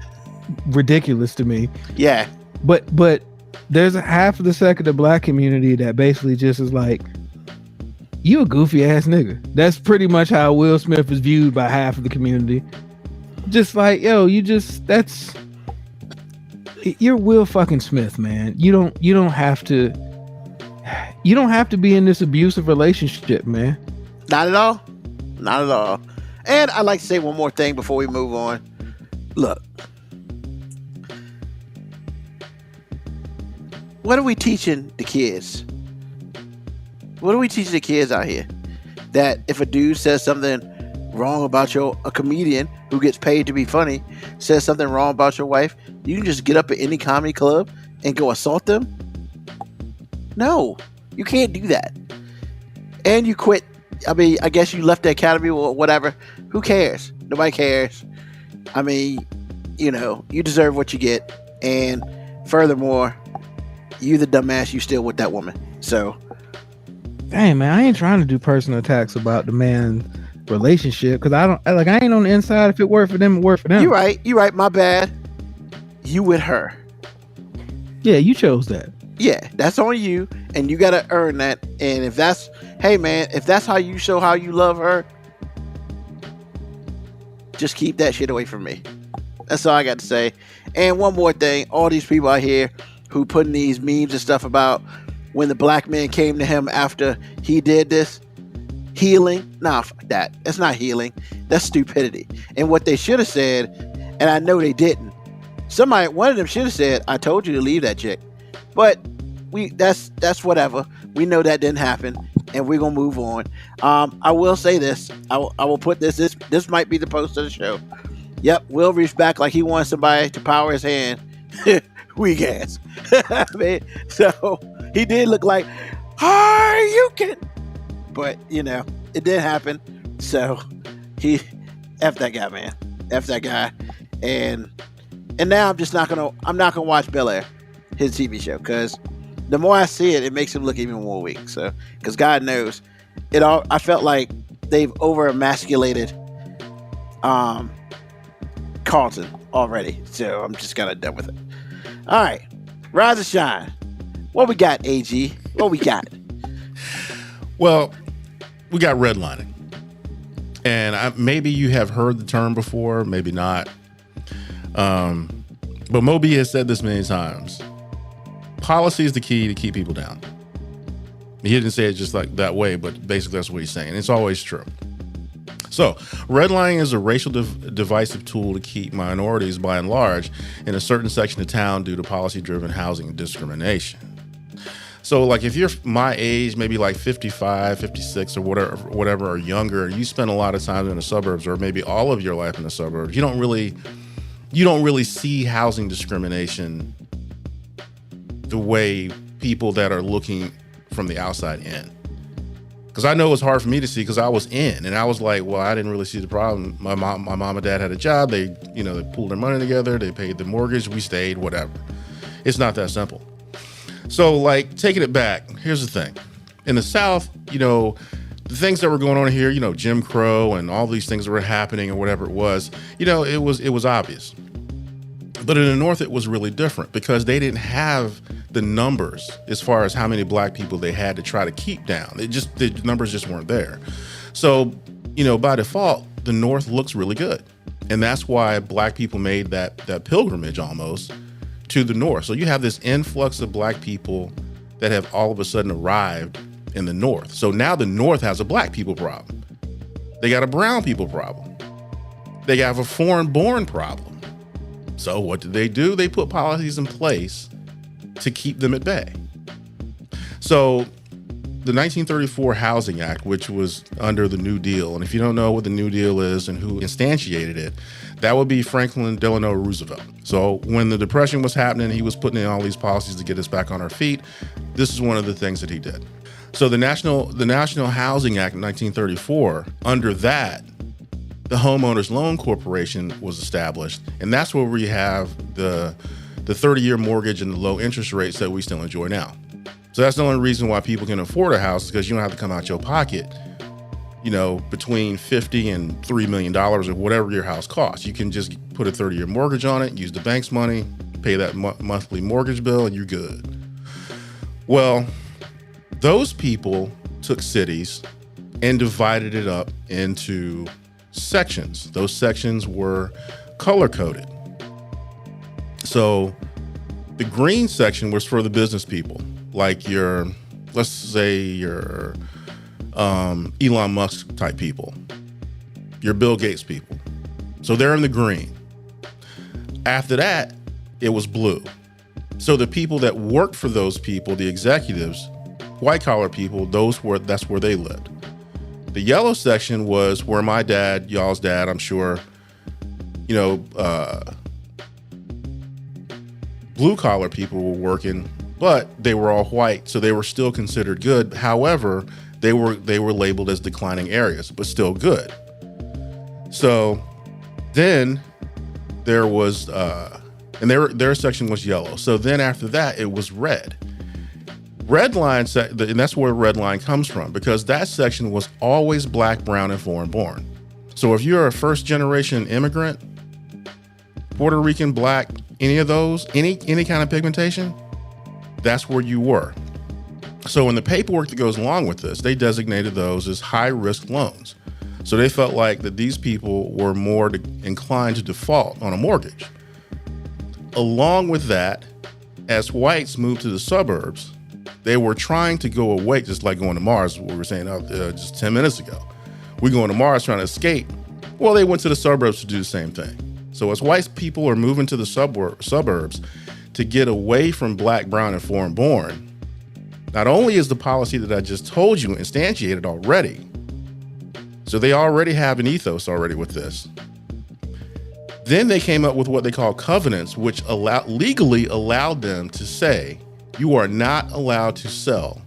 ridiculous to me. Yeah. But there's a half of the second of the black community that basically just is like, you a goofy ass nigga. That's pretty much how Will Smith is viewed by half of the community. Just like, yo, you're Will fucking Smith, man. You don't have to be in this abusive relationship, man. Not at all. Not at all. And I'd like to say one more thing before we move on. Look. What are we teaching the kids? What are we teaching the kids out here? That if a dude says something wrong about a comedian who gets paid to be funny, says something wrong about your wife, you can just get up at any comedy club and go assault them? No. You can't do that. And you quit. I guess you left the academy or whatever. Who cares? Nobody cares. You deserve what you get. And furthermore, you the dumbass, you still with that woman. So. Dang, man, I ain't trying to do personal attacks about the man's relationship because I ain't on the inside. If it worked for them, it worked for them. You right. My bad. You with her. Yeah, you chose that. Yeah, that's on you, and you gotta earn that. And if that's how you show how you love her, just keep that shit away from me. That's all I got to say. And one more thing, all these people out here who putting these memes and stuff about when the black man came to him after he did this, healing. Nah, fuck that. That's not healing. That's stupidity. And what they should have said, and I know they didn't. One of them should have said, "I told you to leave that chick," but that's whatever. We know that didn't happen, and we're gonna move on. I will say this. I will put this. This might be the post of the show. Yep, Will reached back like he wanted somebody to power his hand. Weak ass. I mean, so he did look like, "Hi, you can," but it didn't happen. So he f that guy, man. F that guy, and now I'm not gonna watch Bel Air, his TV show, because the more I see it, it makes him look even more weak. So, because God knows, I felt like they've over emasculated Carlton already. So I'm just kind of done with it. All right, rise and shine. What we got, AG? What we got? Well, we got redlining, and maybe you have heard the term before, maybe not. But Moby has said this many times. Policy is the key to keep people down. He didn't say it just like that way, but basically that's what he's saying. It's always true. So redlining is a racial divisive tool to keep minorities, by and large, in a certain section of town due to policy-driven housing discrimination. So like if you're my age, maybe like 55, 56 or whatever or younger, you spend a lot of time in the suburbs, or maybe all of your life in the suburbs, you don't really see housing discrimination the way people that are looking from the outside in. Because I know it's hard for me to see, because I was in, and I was like, well, I didn't really see the problem. My mom and dad had a job. They pooled their money together. They paid the mortgage. We stayed, whatever. It's not that simple. So like taking it back, here's the thing. In the South, the things that were going on here, Jim Crow and all these things that were happening or whatever it was, it was obvious. But in the North, it was really different, because they didn't have the numbers as far as how many black people they had to try to keep down. The numbers just weren't there. So, by default, the North looks really good. And that's why black people made that pilgrimage almost to the North. So you have this influx of black people that have all of a sudden arrived in the North. So now the North has a black people problem. They got a brown people problem. They have a foreign-born problem. So what did they do? They put policies in place to keep them at bay. So the 1934 Housing Act, which was under the New Deal, and if you don't know what the New Deal is and who instantiated it, that would be Franklin Delano Roosevelt. So when the Depression was happening, he was putting in all these policies to get us back on our feet. This is one of the things that he did. So the National Housing Act in 1934, under that, the Homeowners Loan Corporation was established, and that's where we have the 30-year mortgage and the low interest rates that we still enjoy now. So that's the only reason why people can afford a house, because you don't have to come out your pocket, between $50 and $3 million or whatever your house costs. You can just put a 30-year mortgage on it, use the bank's money, pay that monthly mortgage bill, and you're good. Well, those people took cities and divided it up into sections. Those sections were color-coded. So the green section was for the business people, like let's say your Elon Musk type people, your Bill Gates people. So they're in the green. After that, it was blue. So the people that worked for those people, the executives, white collar people, that's where they lived. The yellow section was where my dad, y'all's dad, I'm sure, blue collar people were working, but they were all white, so they were still considered good. However, they were labeled as declining areas, but still good. So then there was, and their section was yellow. So then after that, it was red. Red line, and that's where red line comes from, because that section was always black, brown, and foreign-born. So if you're a first-generation immigrant, Puerto Rican, black, any of those, any kind of pigmentation, that's where you were. So in the paperwork that goes along with this, they designated those as high-risk loans. So they felt like that these people were more inclined to default on a mortgage. Along with that, as whites moved to the suburbs, They were trying to go away, just like going to Mars, what we were saying just 10 minutes ago. We're going to Mars trying to escape. Well, they went to the suburbs to do the same thing. So as white people are moving to the suburbs to get away from black, brown, and foreign born, not only is the policy that I just told you instantiated already, so they already have an ethos already with this. Then they came up with what they call covenants, which legally allowed them to say, you are not allowed to sell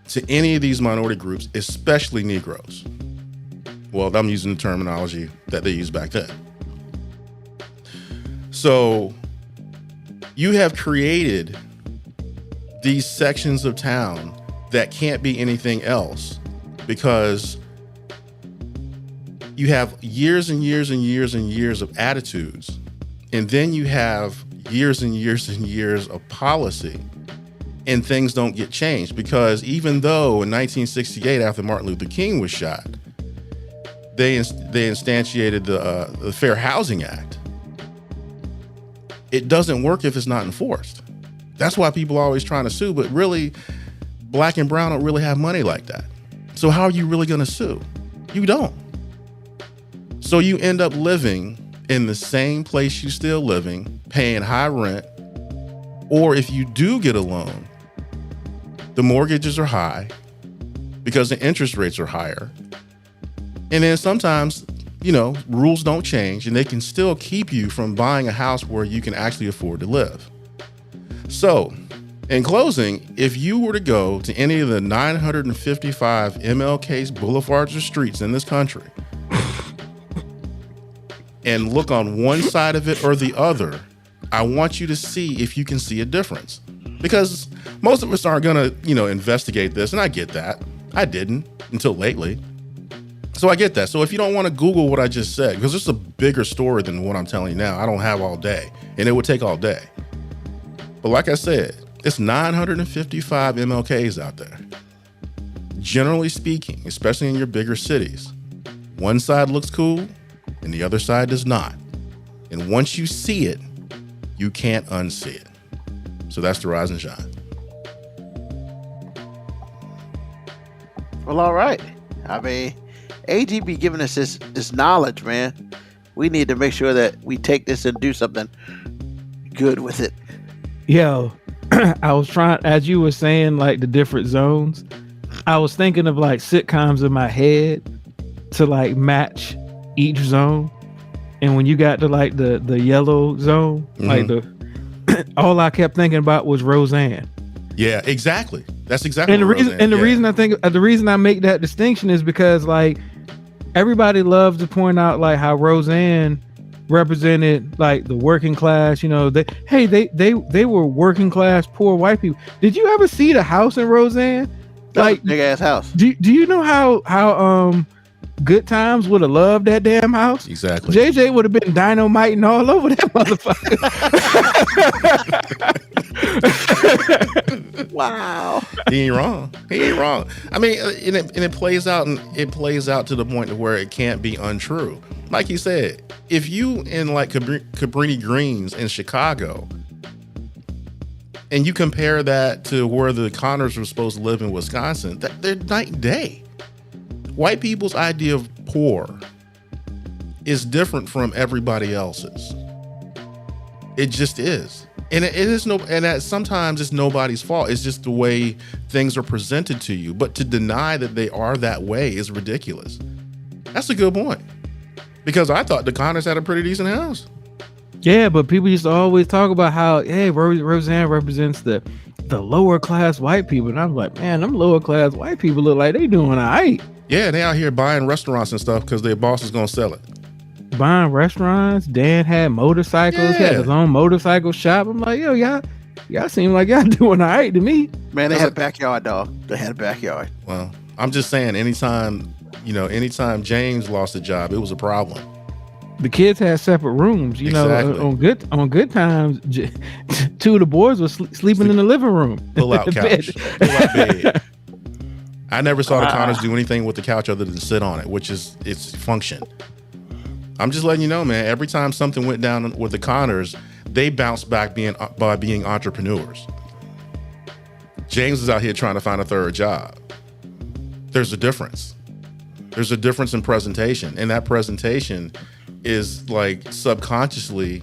to any of these minority groups, especially Negroes. Well, I'm using the terminology that they used back then. So you have created these sections of town that can't be anything else because you have years and years and years and years of attitudes, and then you have years and years and years of policy, and things don't get changed. Because even though in 1968, after Martin Luther King was shot, they instantiated the Fair Housing Act, it doesn't work if it's not enforced. That's why people are always trying to sue, but really, black and brown don't really have money like that. So how are you really going to sue? You don't. So you end up living in the same place you're still living, paying high rent, or if you do get a loan, the mortgages are high because the interest rates are higher. And then sometimes, rules don't change and they can still keep you from buying a house where you can actually afford to live. So, in closing, if you were to go to any of the 955 MLK boulevards or streets in this country and look on one side of it or the other, I want you to see if you can see a difference. Because most of us aren't going to, investigate this. And I get that. I didn't until lately. So I get that. So if you don't want to Google what I just said, because it's a bigger story than what I'm telling you now, I don't have all day and it would take all day. But like I said, it's 955 MLKs out there. Generally speaking, especially in your bigger cities, one side looks cool and the other side does not. And once you see it, you can't unsee it. So that's the rise and shine. Well, all right. I mean, AG be giving us this knowledge, man. We need to make sure that we take this and do something good with it. Yo, I was trying, as you were saying, like the different zones, I was thinking of like sitcoms in my head to like match each zone. And when you got to like the yellow zone, like all I kept thinking about was Roseanne. Yeah, exactly. That's exactly. And the reason I make that distinction is because like everybody loves to point out like how Roseanne represented like the working class. They were working class poor white people. Did you ever see the house in Roseanne? Like big ass house. Do you know how Good Times would have loved that damn house? Exactly. JJ would have been dynamiting all over that motherfucker. Wow. He ain't wrong. I mean, and it plays out, and it plays out to the point to where it can't be untrue. Like you said, if you in like Cabrini Greens in Chicago, and you compare that to where the Connors were supposed to live in Wisconsin, they're night and day. White people's idea of poor is different from everybody else's. It just is. And sometimes it's nobody's fault. It's just the way things are presented to you. But to deny that they are that way is ridiculous. That's a good point. Because I thought the Connors had a pretty decent house. Yeah, but people used to always talk about how, hey, Roseanne represents the lower class white people. And I'm like, man, them lower class white people look like they doing all right. Yeah, they out here buying restaurants and stuff because their boss is going to sell it. Buying restaurants. Dan had motorcycles. He had his own motorcycle shop. I'm like, yo, y'all seem like y'all doing all right to me. Man, they had a backyard, dog. They had a backyard. Well, I'm just saying, anytime James lost a job, it was a problem. The kids had separate rooms. Exactly. On good times, two of the boys were sleeping in the living room. Pull out couch. Pull out bed. I never saw the Connors do anything with the couch other than sit on it, which is its function. I'm just letting you know, man, every time something went down with the Connors, they bounced back by being entrepreneurs. James is out here trying to find a third job. There's a difference. There's a difference in presentation, and that presentation is like subconsciously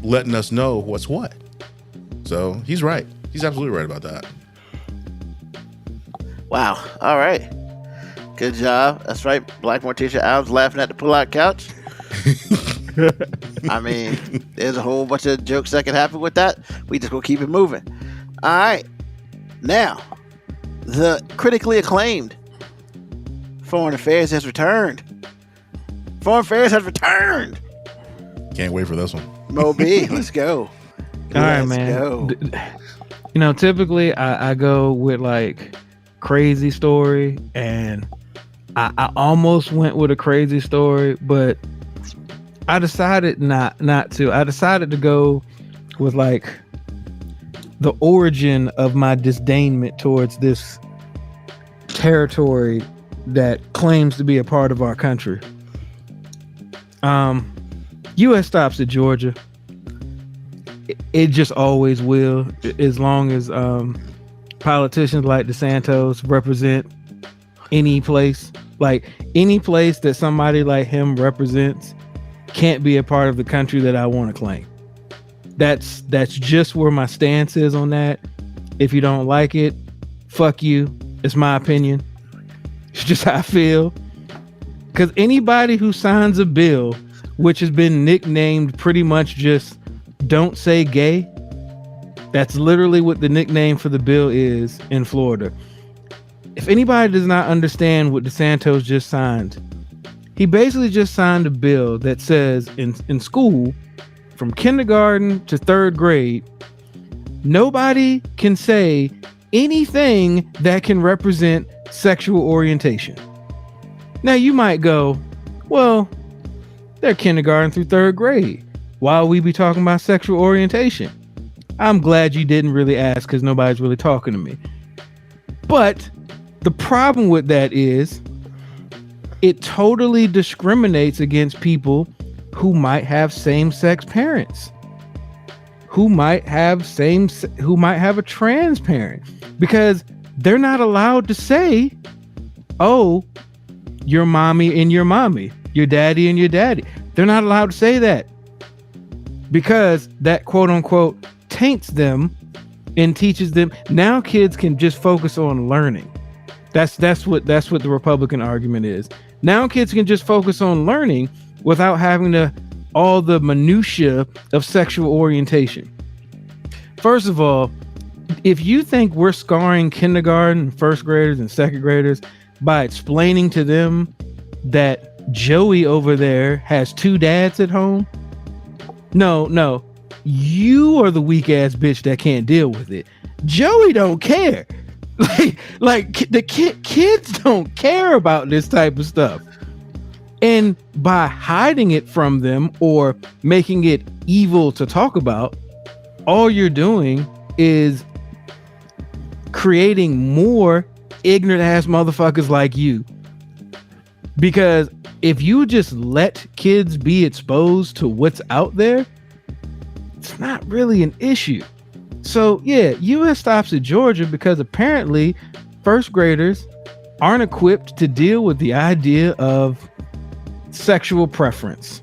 letting us know what's what. So he's right. He's absolutely right about that. Wow. All right. Good job. That's right. Black Morticia Adams laughing at the pull-out couch. I mean, there's a whole bunch of jokes that can happen with that. We just gonna keep it moving. All right. Now, the critically acclaimed Foreign Affairs has returned. Foreign Affairs has returned. Can't wait for this one. Mo B, let's go. All right, man. Go. You know, typically I go with like crazy story, and I almost went with a crazy story, but I decided not to. I decided to go with like the origin of my disdainment towards this territory that claims to be a part of our country. U.S. stops at Georgia. It just always will, as long as politicians like DeSantis represent any place. Like any place that somebody like him represents can't be a part of the country that I want to claim. That's just where my stance is on that. If you don't like it, fuck you. It's my opinion. It's just how I feel. Because anybody who signs a bill which has been nicknamed pretty much just "Don't Say Gay," that's literally what the nickname for the bill is in Florida. If anybody does not understand what DeSantis just signed, he basically just signed a bill that says in school, from kindergarten to third grade, nobody can say anything that can represent sexual orientation. Now you might go, well, they're kindergarten through third grade. Why would we be talking about sexual orientation? I'm glad you didn't really ask, because nobody's really talking to me. But the problem with that is it totally discriminates against people who might have same-sex parents, who might have a trans parent, because they're not allowed to say, oh, your mommy and your mommy, your daddy and your daddy. They're not allowed to say that, because that quote unquote taints them and teaches them. Now kids can just focus on learning. That's what the Republican argument is. Now kids can just focus on learning without having to all the minutia of sexual orientation. First of all, if you think we're scarring kindergarten, first graders, and second graders by explaining to them that Joey over there has two dads at home, no, you are the weak ass bitch that can't deal with it. Joey don't care. Like the kids don't care about this type of stuff. And by hiding it from them or making it evil to talk about, all you're doing is creating more ignorant ass motherfuckers like you. Because if you just let kids be exposed to what's out there, it's not really an issue. So yeah, U.S. stops at Georgia because apparently first graders aren't equipped to deal with the idea of sexual preference.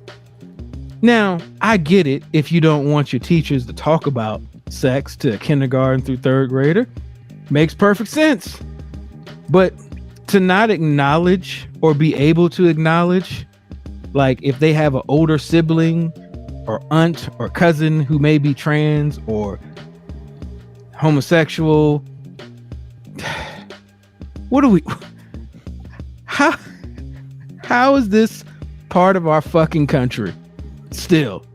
Now, I get it if you don't want your teachers to talk about sex to a kindergarten through third grader. Makes perfect sense. But to not acknowledge or be able to acknowledge, like if they have an older sibling or aunt or cousin who may be trans or homosexual, what do we, how is this part of our fucking country still?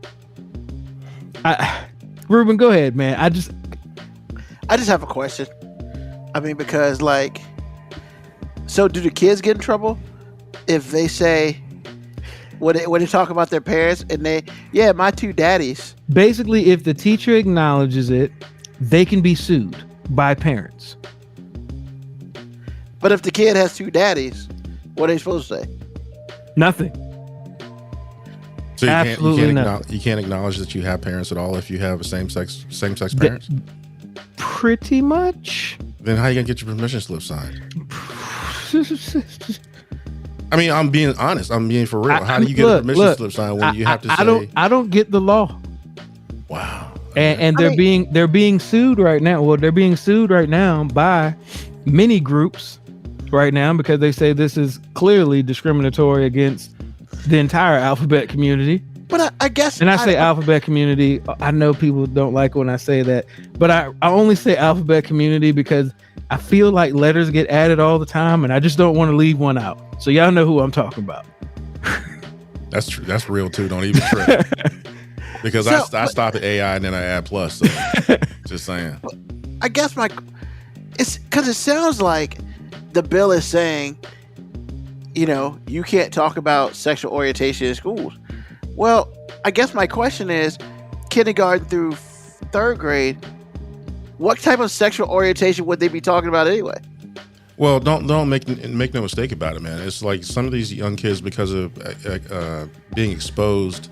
Ruben, go ahead, man. I just have a question. I mean, because like, so do the kids get in trouble if they say, when they talk about their parents and my two daddies? Basically, if the teacher acknowledges it, they can be sued by parents. But if the kid has two daddies, what are they supposed to say? Nothing. So you can't acknowledge that you have parents at all if you have a same-sex parents? Pretty much. Then how you gonna get your permission slip signed? I mean, I'm being honest. I'm being for real. How do you get a permission slip signed when you have to say? I don't get the law. Wow. And they're being sued right now. Well, they're being sued right now by many groups right now because they say this is clearly discriminatory against the entire alphabet community. But I guess, and I say alphabet community. I know people don't like when I say that, but I only say alphabet community because I feel like letters get added all the time, and I just don't want to leave one out. So y'all know who I'm talking about. That's true. That's real too. Don't even trip. Because I stop at AI and then I add plus. So just saying. I guess it's because it sounds like the bill is saying, you can't talk about sexual orientation in schools. Well, I guess my question is, kindergarten through third grade, what type of sexual orientation would they be talking about anyway? Well, don't make no mistake about it, man. It's like some of these young kids, because of being exposed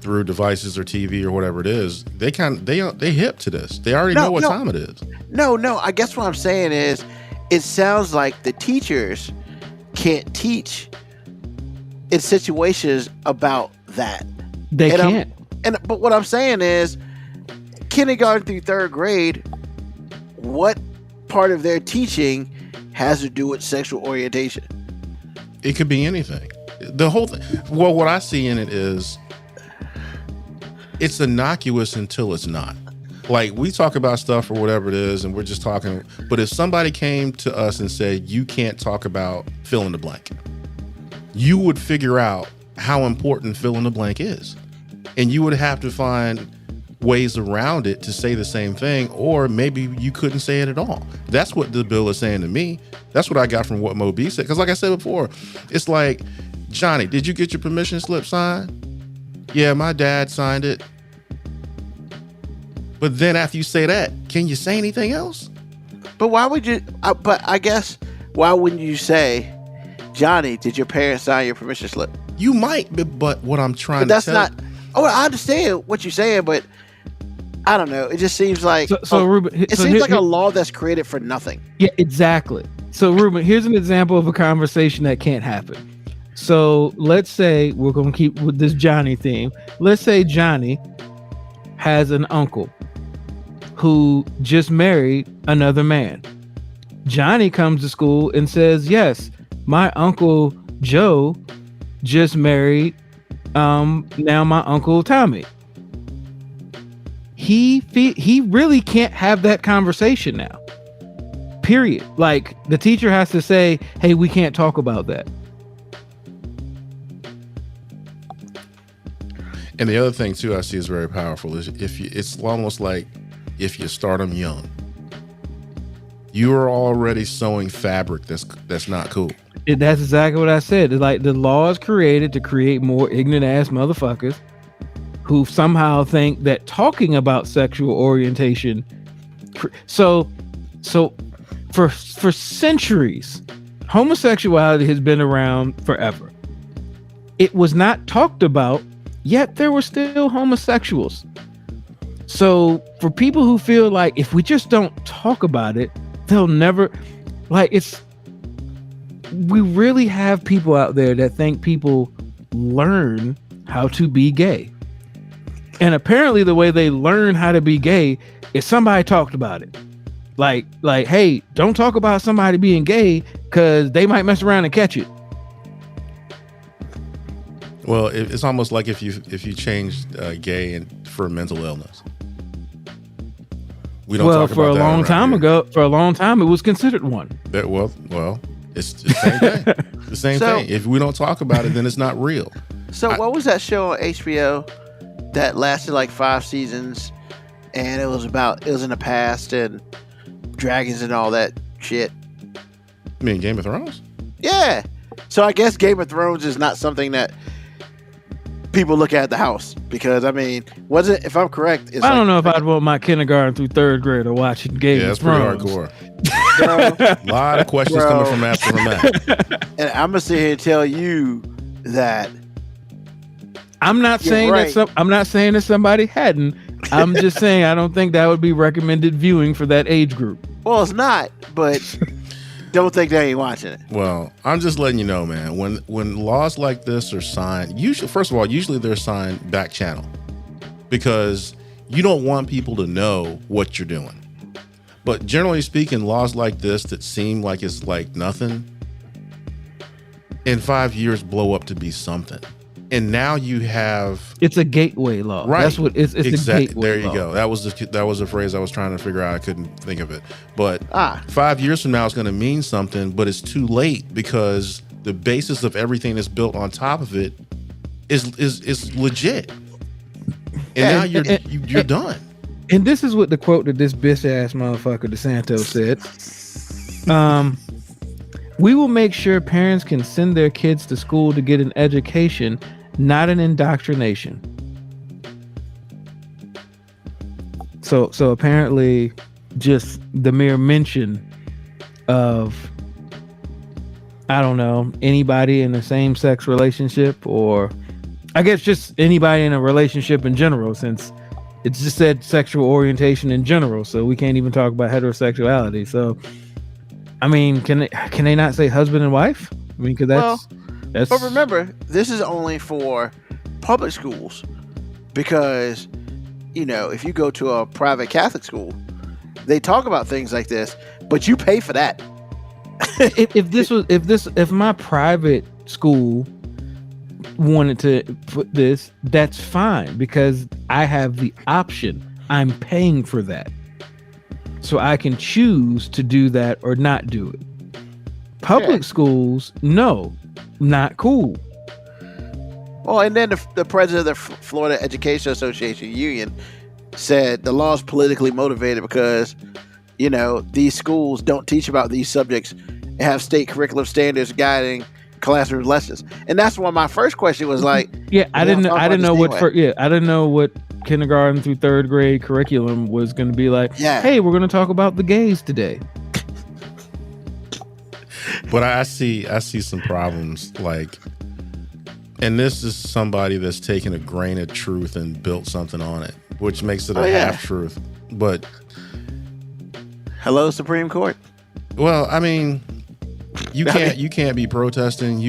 through devices or TV or whatever it is, they hip to this. They already know what time it is. No. I guess what I'm saying is, it sounds like the teachers can't teach in situations about that. They can't. But what I'm saying is, kindergarten through third grade, what part of their teaching has to do with sexual orientation? It could be anything. The whole thing. Well, what I see in it is, it's innocuous until it's not. Like, we talk about stuff or whatever it is, and we're just talking. But if somebody came to us and said, you can't talk about fill in the blank, you would figure out how important fill in the blank is. And you would have to find ways around it to say the same thing, or maybe you couldn't say it at all. That's what the bill is saying to me. That's what I got from what Mo B said. Because like I said before, it's like, Johnny, did you get your permission slip signed? Yeah, my dad signed it. But then after you say that, can you say anything else? But why would you? But I guess, why wouldn't you say, Johnny, did your parents sign your permission slip? You might, but what I'm trying to that's tell... not... Oh, I understand what you're saying, but I don't know. It just seems like... So Ruben... It seems like a law that's created for nothing. Yeah, exactly. So Ruben, here's an example of a conversation that can't happen. So let's say, we're going to keep with this Johnny theme. Let's say Johnny has an uncle who just married another man. Johnny comes to school and says, yes, my uncle Joe just married now my uncle Tommy. He really can't have that conversation now. Period. Like, the teacher has to say, hey, we can't talk about that. And the other thing too I see is very powerful is it's almost like if you start them young, you are already sewing fabric that's not cool. That's exactly what I said. It's like the law is created to create more ignorant ass motherfuckers who somehow think that talking about sexual orientation. So for centuries, homosexuality has been around forever. It was not talked about, yet there were still homosexuals. So for people who feel like if we just don't talk about it, they'll never, like, we really have people out there that think people learn how to be gay. And apparently the way they learn how to be gay is somebody talked about it. Like, hey, don't talk about somebody being gay because they might mess around and catch it. Well, it's almost like if you changed gay for mental illness. We don't talk about that. For a long time, it was considered one. Well, it's the same thing. The same thing. If we don't talk about it, then it's not real. So what was that show on HBO that lasted like 5 seasons, and it was in the past and dragons and all that shit? You mean Game of Thrones? Yeah. So I guess Game of Thrones is not something that people look at the house, because I mean, if I'm correct, I don't know if I'd want my kindergarten through third grader watching Game of Thrones. Yeah, that's pretty hardcore. A lot of questions coming from after that. And I'm gonna sit here and tell you that I'm not saying that somebody hadn't. I'm just saying, I don't think that would be recommended viewing for that age group. Well, it's not, but don't think they ain't watching it. Well, I'm just letting you know, man. When laws like this are signed, usually they're signed back channel, because you don't want people to know what you're doing. But generally speaking, laws like this that seem like it's like nothing, in 5 years blow up to be something. And now you have, it's a gateway law. right? That's what it's exactly. a gateway There you law. go. That was a phrase I was trying to figure out. I couldn't think of it. But 5 years from now, it's going to mean something. But it's too late, because the basis of everything that's built on top of it is legit. And now you're done. And this is what the quote that this bitch ass motherfucker DeSanto said. We will make sure parents can send their kids to school to get an education, not an indoctrination. So apparently, just the mere mention of, I don't know, anybody in a same-sex relationship, or I guess just anybody in a relationship in general, since it's just said sexual orientation in general, so we can't even talk about heterosexuality. So, I mean, can they not say husband and wife? I mean, because that's. But remember, this is only for public schools, because, you know, if you go to a private Catholic school, they talk about things like this, but you pay for that. if my private school wanted to put this, that's fine, because I have the option. I'm paying for that, so I can choose to do that or not do it. Public schools, no, not cool. Well, and then the president of the Florida Education Association Union said the law is politically motivated because, you know, these schools don't teach about these subjects and have state curriculum standards guiding classroom lessons. And that's why my first question was like, I didn't know what kindergarten through third grade curriculum was going to be like. Hey, we're going to talk about the gays today. But I see some problems, like, and this is somebody that's taken a grain of truth and built something on it, which makes it a half truth. But hello, Supreme Court. Well, I mean, you can't be protesting.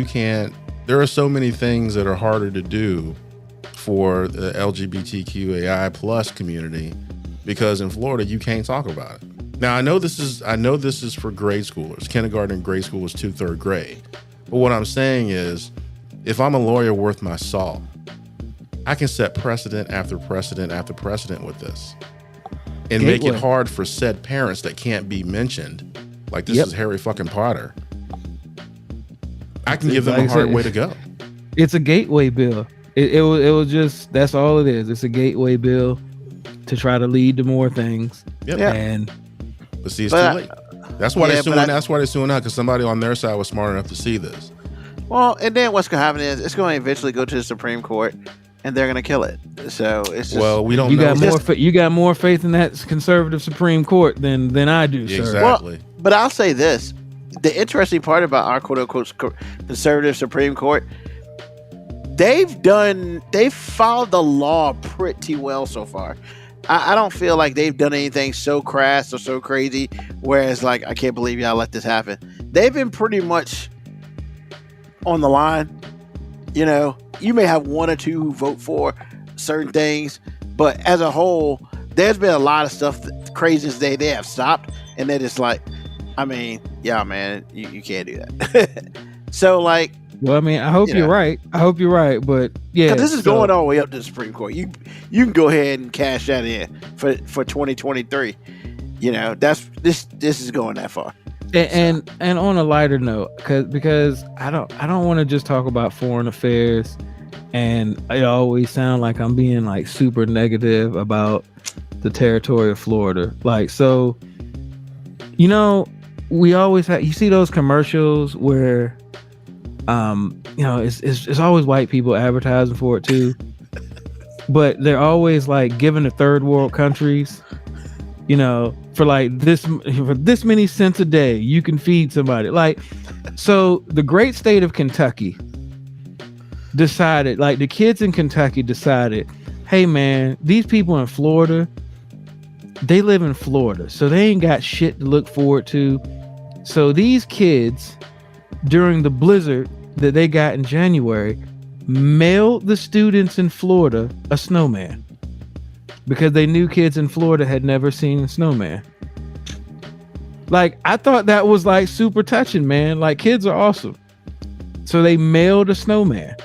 There are so many things that are harder to do for the LGBTQAI plus community, because in Florida you can't talk about it. Now I know this is for grade schoolers. Kindergarten and grade school is to third grade. But what I'm saying is, if I'm a lawyer worth my salt, I can set precedent after precedent after precedent with this, and make it hard for said parents that can't be mentioned. Like this is Harry fucking Potter. I can give them a hard way to go. It's a gateway bill. It was just, that's all it is. It's a gateway bill to try to lead to more things. Yep. And but see, it's too late. That's why they're suing. That's why they're suing out, because somebody on their side was smart enough to see this. Well, and then what's going to happen is it's going to eventually go to the Supreme Court, and they're going to kill it. So it's just, well, we don't know. You got more faith in that conservative Supreme Court than I do, sir. Exactly. Well, but I'll say this: the interesting part about our quote unquote conservative Supreme Court, they've followed the law pretty well so far. I don't feel like they've done anything so crass or so crazy, whereas like, I can't believe y'all let this happen. They've been pretty much on the line. You know, you may have one or two who vote for certain things, but as a whole, there's been a lot of stuff crazy as they have stopped, and they're just like, I mean, yeah, man, you can't do that. So like, well, I mean, I hope you're right. But yeah, this is going all the way up to the Supreme Court. You can go ahead and cash that in for 2023. You know, this is going that far. And on a lighter note, because I don't want to just talk about foreign affairs, and it always sound like I'm being like super negative about the territory of Florida. Like, so, you know, we always have, you see those commercials where, you know, it's always white people advertising for it too, but they're always like giving the third world countries, you know, for this many cents a day, you can feed somebody. Like, so the great state of Kentucky decided, like the kids in Kentucky decided hey man, these people in Florida, they live in Florida, so they ain't got shit to look forward to. So these kids, during the blizzard that they got in January, mailed the students in Florida a snowman because they knew kids in Florida had never seen a snowman. Like, I thought that was like super touching, man. Like, kids are awesome. So they mailed a snowman.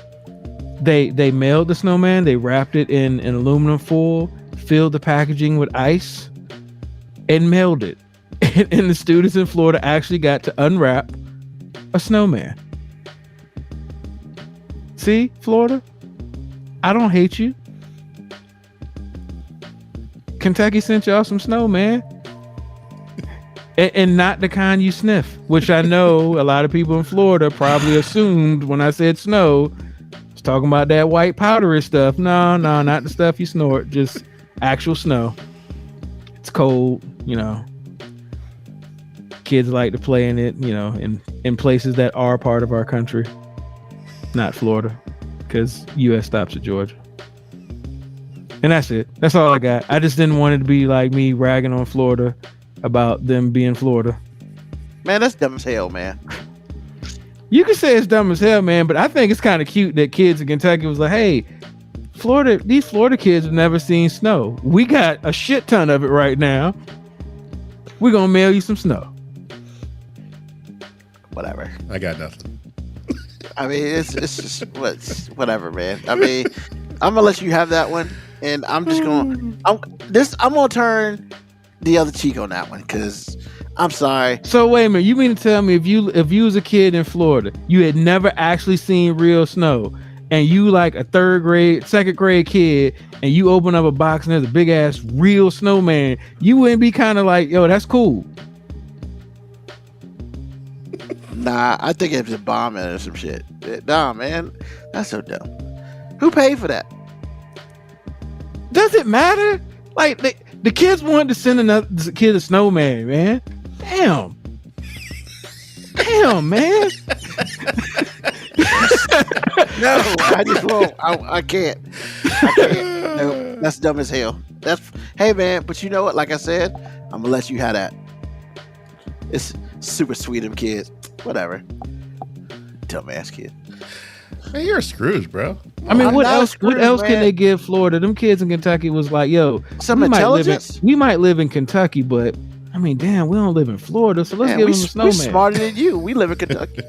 They mailed the snowman. They wrapped it in aluminum foil, filled the packaging with ice, and mailed it. And the students in Florida actually got to unwrap a snowman. See, Florida, I don't hate you. Kentucky sent y'all some snow, man. And not the kind you sniff, which I know a lot of people in Florida probably assumed when I said snow, I was talking about that white powdery stuff. No, not the stuff you snort, just actual snow. It's cold, you know. Kids like to play in it, you know, in places that are part of our country, not Florida, because U.S. stops at Georgia. And that's it. That's all I got. I just didn't want it to be like me ragging on Florida about them being Florida. Man, that's dumb as hell, man. You can say it's dumb as hell, man, but I think it's kind of cute that kids in Kentucky was like, hey, Florida, these Florida kids have never seen snow. We got a shit ton of it right now. We're going to mail you some snow. Whatever. I got nothing. I mean, it's just whatever, man. I mean, I'm gonna let you have that one, and I'm gonna turn the other cheek on that one, because I'm sorry. So wait a minute, you mean to tell me if you was a kid in Florida, you had never actually seen real snow, and you like a second grade kid, and you open up a box and there's a big ass real snowman, you wouldn't be kind of like, yo, that's cool? Nah, I think it's a bombing or some shit. Nah, man, that's so dumb. Who paid for that? Does it matter? Like, the kids wanted to send another kid a snowman, man. Damn, man. No, I just won't. I can't. No, that's dumb as hell. Hey, man, but you know what? Like I said, I'm gonna let you have that. It's super sweet of them kids. Whatever. Dumbass kid. Man, you're a Scrooge, bro. I mean, what else? Scrooge, What else man. can they give Florida? Them kids in Kentucky was like, yo, Some we intelligence. might live in Kentucky, but I mean, damn, we don't live in Florida, so let's Man, give we them a snowman. we smarter than you. We live in Kentucky.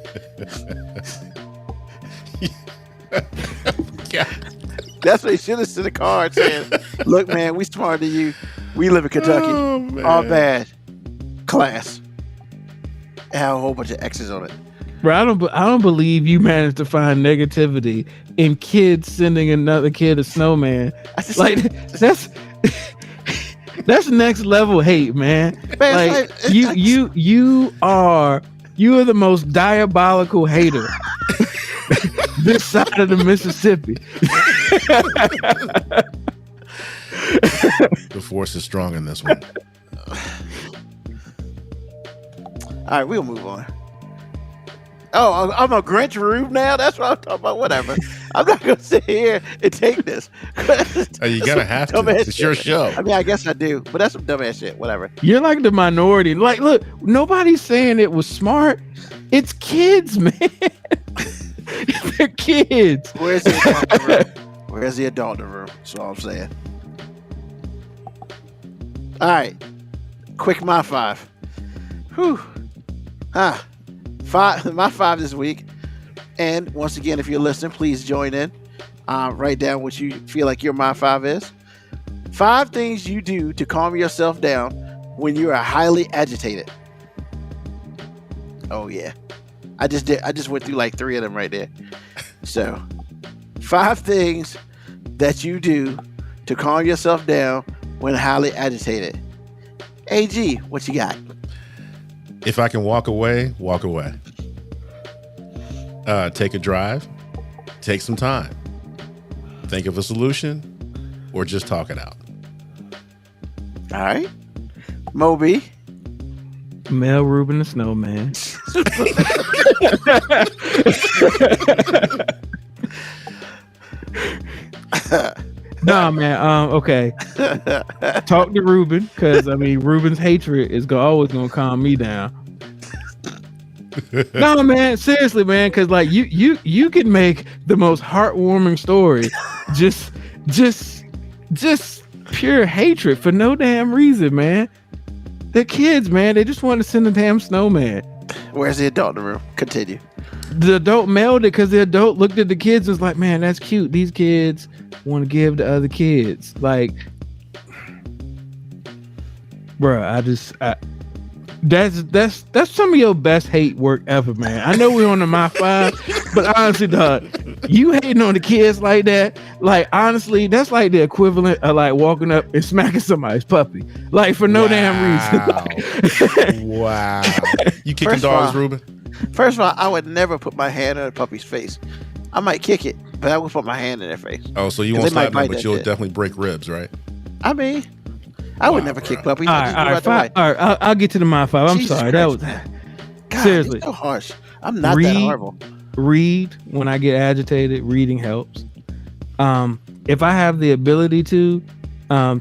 Yeah. That's what he should have sent a card saying, "Look, man, we smarter than you. We live in Kentucky. Oh, man. All bad class." It had a whole bunch of X's on it. Bro, I don't believe you managed to find negativity in kids sending another kid a snowman. I just Like, that's next level hate, man. Man, Like, it's you are the most diabolical hater this side of the Mississippi. The force is strong in this one. all right, we'll move on. Oh, I'm a Grinch Rube now? That's what I'm talking about. Whatever. I'm not going to sit here and take this. Oh, you gotta have to. Dumbass It's your shit. show. I mean, I guess I do, but that's some dumbass shit. Whatever. You're like the minority. Like, look, nobody's saying it was smart. It's kids, man. They're kids. Where's the adult in the room? Where's the adult in the room? That's all I'm saying. All right. Quick my five. Whew. My five this week. And once again, if you're listening, please join in. Write down what you feel like your my five is. 5 things you do to calm yourself down when you are highly agitated. Oh yeah. I just went through like 3 of them right there. So 5 things that you do to calm yourself down when highly agitated. AG, what you got? If I can walk away, walk away. Take a drive. Take some time. Think of a solution, or just talk it out. All right. Moby. Mel Rubin the Snowman. No, man. Okay. Talk to Ruben, because I mean, Ruben's hatred is always gonna calm me down. No, man. Seriously, man. Because like you can make the most heartwarming story, just pure hatred for no damn reason, man. They're kids, man. They just want to send a damn snowman. Where's the adult in the room? Continue. The adult mailed it because the adult looked at the kids and was like, man, that's cute. These kids want to give to other kids. Like, bruh, that's some of your best hate work ever, man. I know we're on the My 5, but honestly, dog, you hating on the kids like that, like, honestly, that's like the equivalent of like walking up and smacking somebody's puppy, like, for no damn reason. Wow. You kicking dogs, Ruben? First of all, I would never put my hand on a puppy's face. I might kick it, but I would put my hand in their face. Oh, so you won't slap them, but you'll definitely break ribs, right? I mean, I would never kick puppies. All right, I'll get to the My 5. I'm Jesus sorry. Christ, That was God, seriously so harsh. I'm not that horrible. Read when I get agitated. Reading helps. If I have the ability to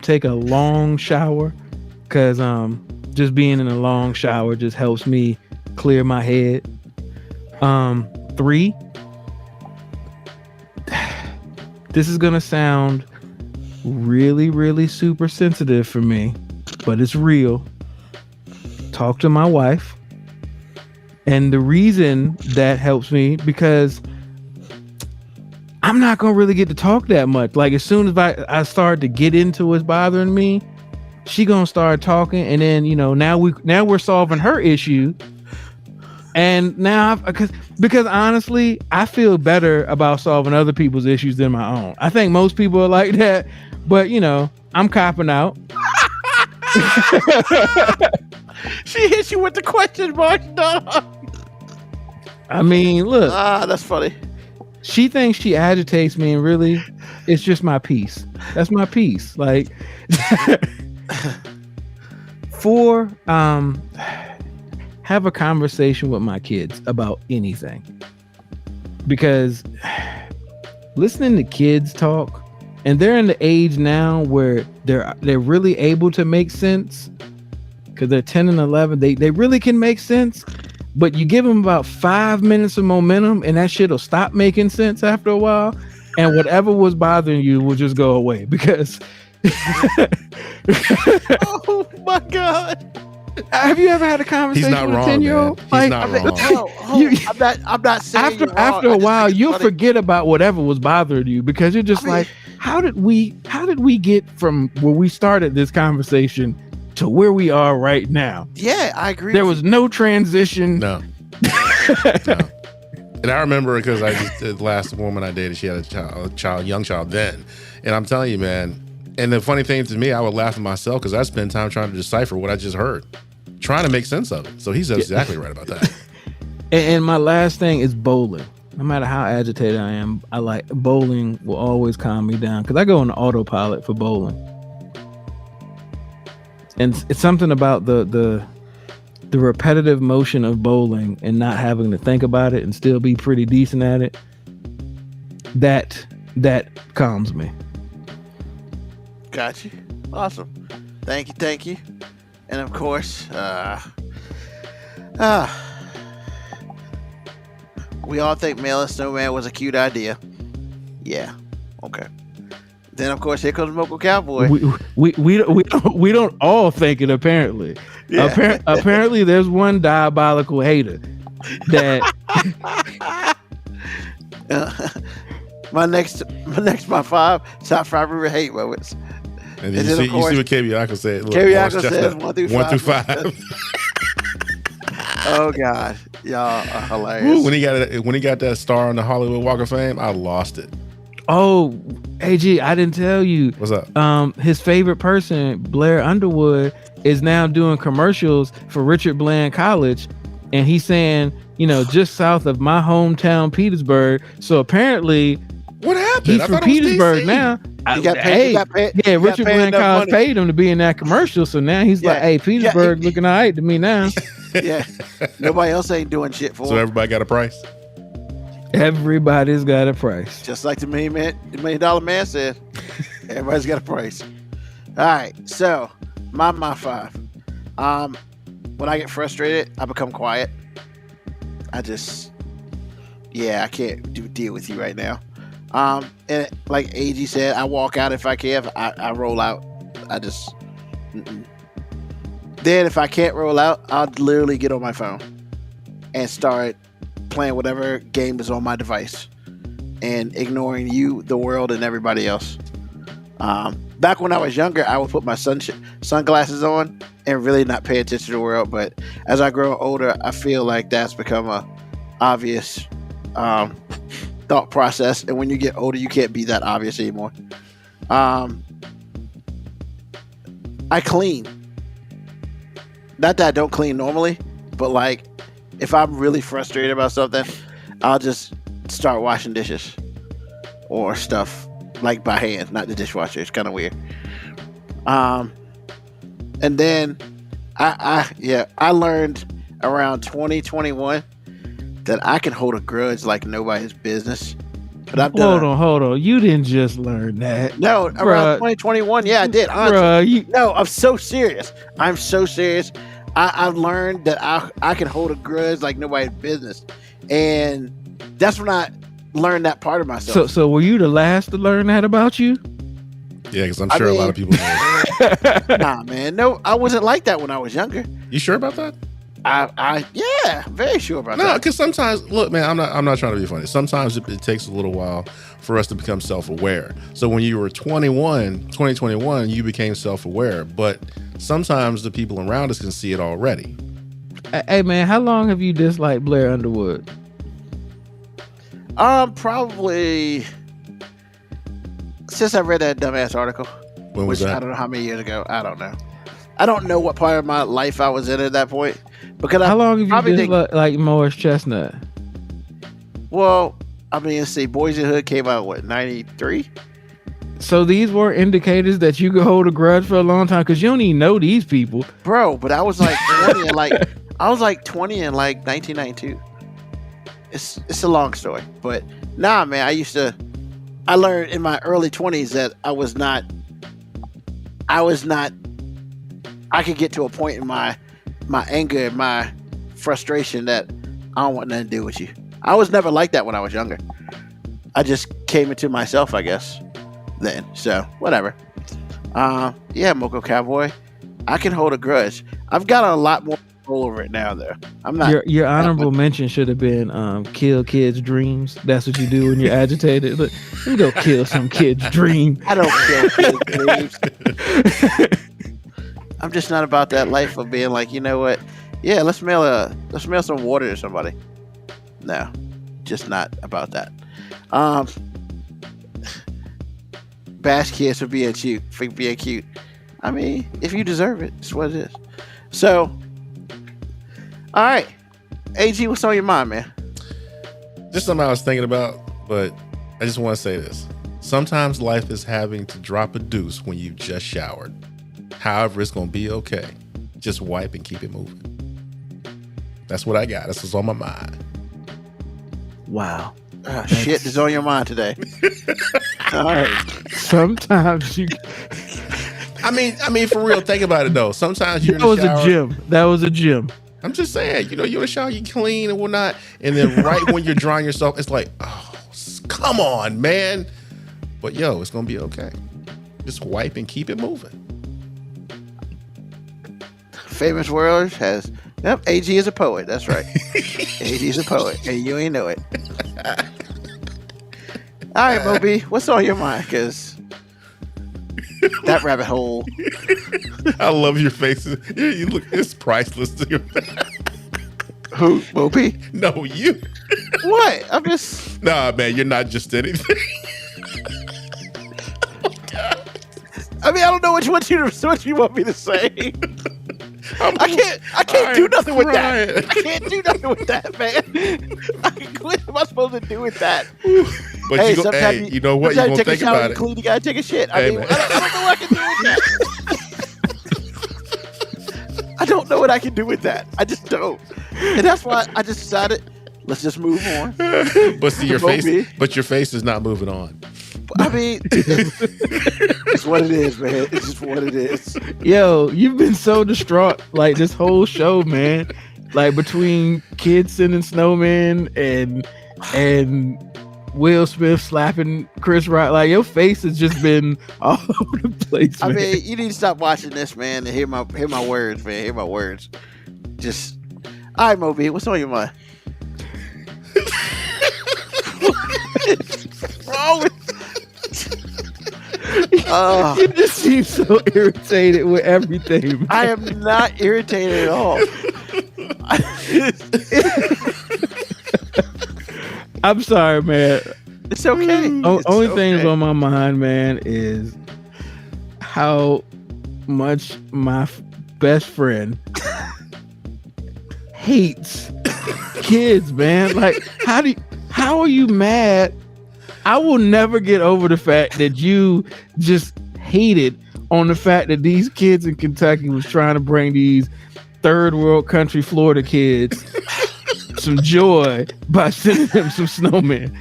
take a long shower, because just being in a long shower just helps me clear my head. 3, this is gonna sound really, really super sensitive for me, but it's real. Talk to my wife. And the reason that helps me, because I'm not gonna really get to talk that much. Like, as soon as I start to get into what's bothering me, she gonna start talking, and then now we're solving her issue. And now, because honestly, I feel better about solving other people's issues than my own. I think most people are like that, but I'm copping out. She hits you with the question mark, dog. I mean, look. That's funny. She thinks she agitates me, and really, it's just my peace. That's my peace. Like, 4, have a conversation with my kids about anything, because listening to kids talk, and they're in the age now where they're really able to make sense, because they're 10 and 11. They really can make sense, but you give them about 5 minutes of momentum, and that shit will stop making sense after a while, and whatever was bothering you will just go away, because oh my God. Have you ever had a conversation with a 10-year-old? He's not wrong. I'm not saying after a while, you'll forget about whatever was bothering you, because you're just like, how did we get from where we started this conversation to where we are right now? Yeah, I agree. There was no transition. No. No. And I remember, because the last woman I dated, she had a young child then, and I'm telling you, man. And the funny thing to me, I would laugh at myself, because I spend time trying to decipher what I just heard, trying to make sense of it. So he's exactly right about that. And my last thing is bowling. No matter how agitated I am, I like bowling. Will always calm me down, because I go on autopilot for bowling. And it's something about the repetitive motion of bowling and not having to think about it and still be pretty decent at it. That calms me. Got you. Awesome. Thank you. And of course, we all think mailing snowman was a cute idea. Yeah. Okay. Then of course, here comes Moco Cowboy. We don't all think it, apparently. Yeah. Apparently there's one diabolical hater that my next My 5 top 5 river hate moments. And then you see what Kebiako said. Kebiako says 1 through 5. Oh God, y'all are hilarious. Ooh, when he got that star on the Hollywood Walk of Fame, I lost it. Oh, AG, I didn't tell you. What's up? His favorite person, Blair Underwood, is now doing commercials for Richard Bland College, and he's saying, just south of my hometown, Petersburg. So apparently, what happened? He's from Petersburg now. Richard Bland College paid him to be in that commercial, so now he's like, "Hey, Petersburg looking all right to me now." Yeah, nobody else ain't doing shit for him. So everybody got a price. Everybody's got a price, just like the $1 million man said. Everybody's got a price. All right, so my five. When I get frustrated, I become quiet. I can't deal with you right now. And like AG said, I walk out if I can. If I roll out. Mm-mm. Then if I can't roll out, I'll literally get on my phone and start playing whatever game is on my device and ignoring you, the world, and everybody else. Back when I was younger, I would put my sunglasses on and really not pay attention to the world. But as I grow older, I feel like that's become a obvious thought process. And when you get older, you can't be that obvious anymore. I clean. Not that I don't clean normally, but like if I'm really frustrated about something, I'll just start washing dishes or stuff like by hand, not the dishwasher. It's kind of weird. And then I learned around 2021 that I can hold a grudge like nobody's business. But I've done. Hold on. You didn't just learn that. No, around 2021. Yeah, I did. Honestly. No, I'm so serious. I'm so serious. I've learned that I can hold a grudge like nobody's business, and that's when I learned that part of myself. So were you the last to learn that about you? Yeah, because I'm sure a lot of people know. Nah, man. No, I wasn't like that when I was younger. You sure about that? Yeah, very sure about that. No, because sometimes, look, man, I'm not trying to be funny. Sometimes it takes a little while for us to become self-aware. So when you were 2021, you became self-aware. But sometimes the people around us can see it already. Hey, man, how long have you disliked Blair Underwood? Probably since I read that dumbass article. When was that? I don't know how many years ago. I don't know. I don't know what part of my life I was in at that point. Because how long have you been like Morris Chestnut? Well, I mean, let's see. Boys in the Hood came out, what, 93? So these were indicators that you could hold a grudge for a long time because you don't even know these people. Bro, but I was like 20 and like 20 in like 1992. It's a long story. But nah, man, I learned in my early 20s that I could get to a point in my anger and my frustration that I don't want nothing to do with you. I was never like that when I was younger. I just came into myself, I guess, then. So, whatever. Yeah, Moco Cowboy. I can hold a grudge. I've got a lot more control over it now, though. I'm not. Your honorable mention should have been kill kids' dreams. That's what you do when you're agitated. Look, let me go kill some kid's dream. I don't kill kids' dreams. I'm just not about that life of being like, you know what? Yeah, let's mail some water to somebody. No, just not about that. Bash kids for being cute. I mean, if you deserve it, it's what it is. So, all right, AG, what's on your mind, man? Just something I was thinking about, but I just want to say this. Sometimes life is having to drop a deuce when you just showered. However, it's going to be okay. Just wipe and keep it moving. That's what I got. That's what's on my mind. Wow. Shit is on your mind today. All right. Sometimes you... I mean, for real, think about it, though. Sometimes you're in the shower. That was a gym. I'm just saying, you're in the shower, you clean and whatnot, and then right when you're drying yourself, it's like, oh, come on, man. But, it's going to be okay. Just wipe and keep it moving. Famous words has... Yep, AG is a poet. That's right. AG is a poet, and you ain't know it. All right, Moby, what's on your mind? Because that rabbit hole. I love your faces. You look, it's priceless to your Who, Moby? No, you. What? I'm just... Nah, man, you're not just anything. I mean, I don't know what you want me to say. I can't do nothing with that. I can't do nothing with that, man. What am I supposed to do with that? But you know what? You're going to think about it. Clean, you got to take a shit. I mean, I don't know what I can do with that. I don't know what I can do with that. I just don't. And that's why I just decided, let's just move on. But see, your face is not moving on. I mean, it's what it is, man. It's just what it is. Yo, you've been so distraught like this whole show, man. Like between kids sending snowmen and Will Smith slapping Chris Rock, like your face has just been all over the place. Man. I mean, you need to stop watching this, man, and hear my words, man. Hear my words. Just, all right, Moby, what's on your mind? What's wrong with? You just seem so irritated with everything. Man. I am not irritated at all. I'm sorry, man. It's okay. Only things on my mind, man, is how much my best friend hates kids, man. Like, how are you mad? I will never get over the fact that you just hated on the fact that these kids in Kentucky was trying to bring these third world country Florida kids some joy by sending them some snowmen.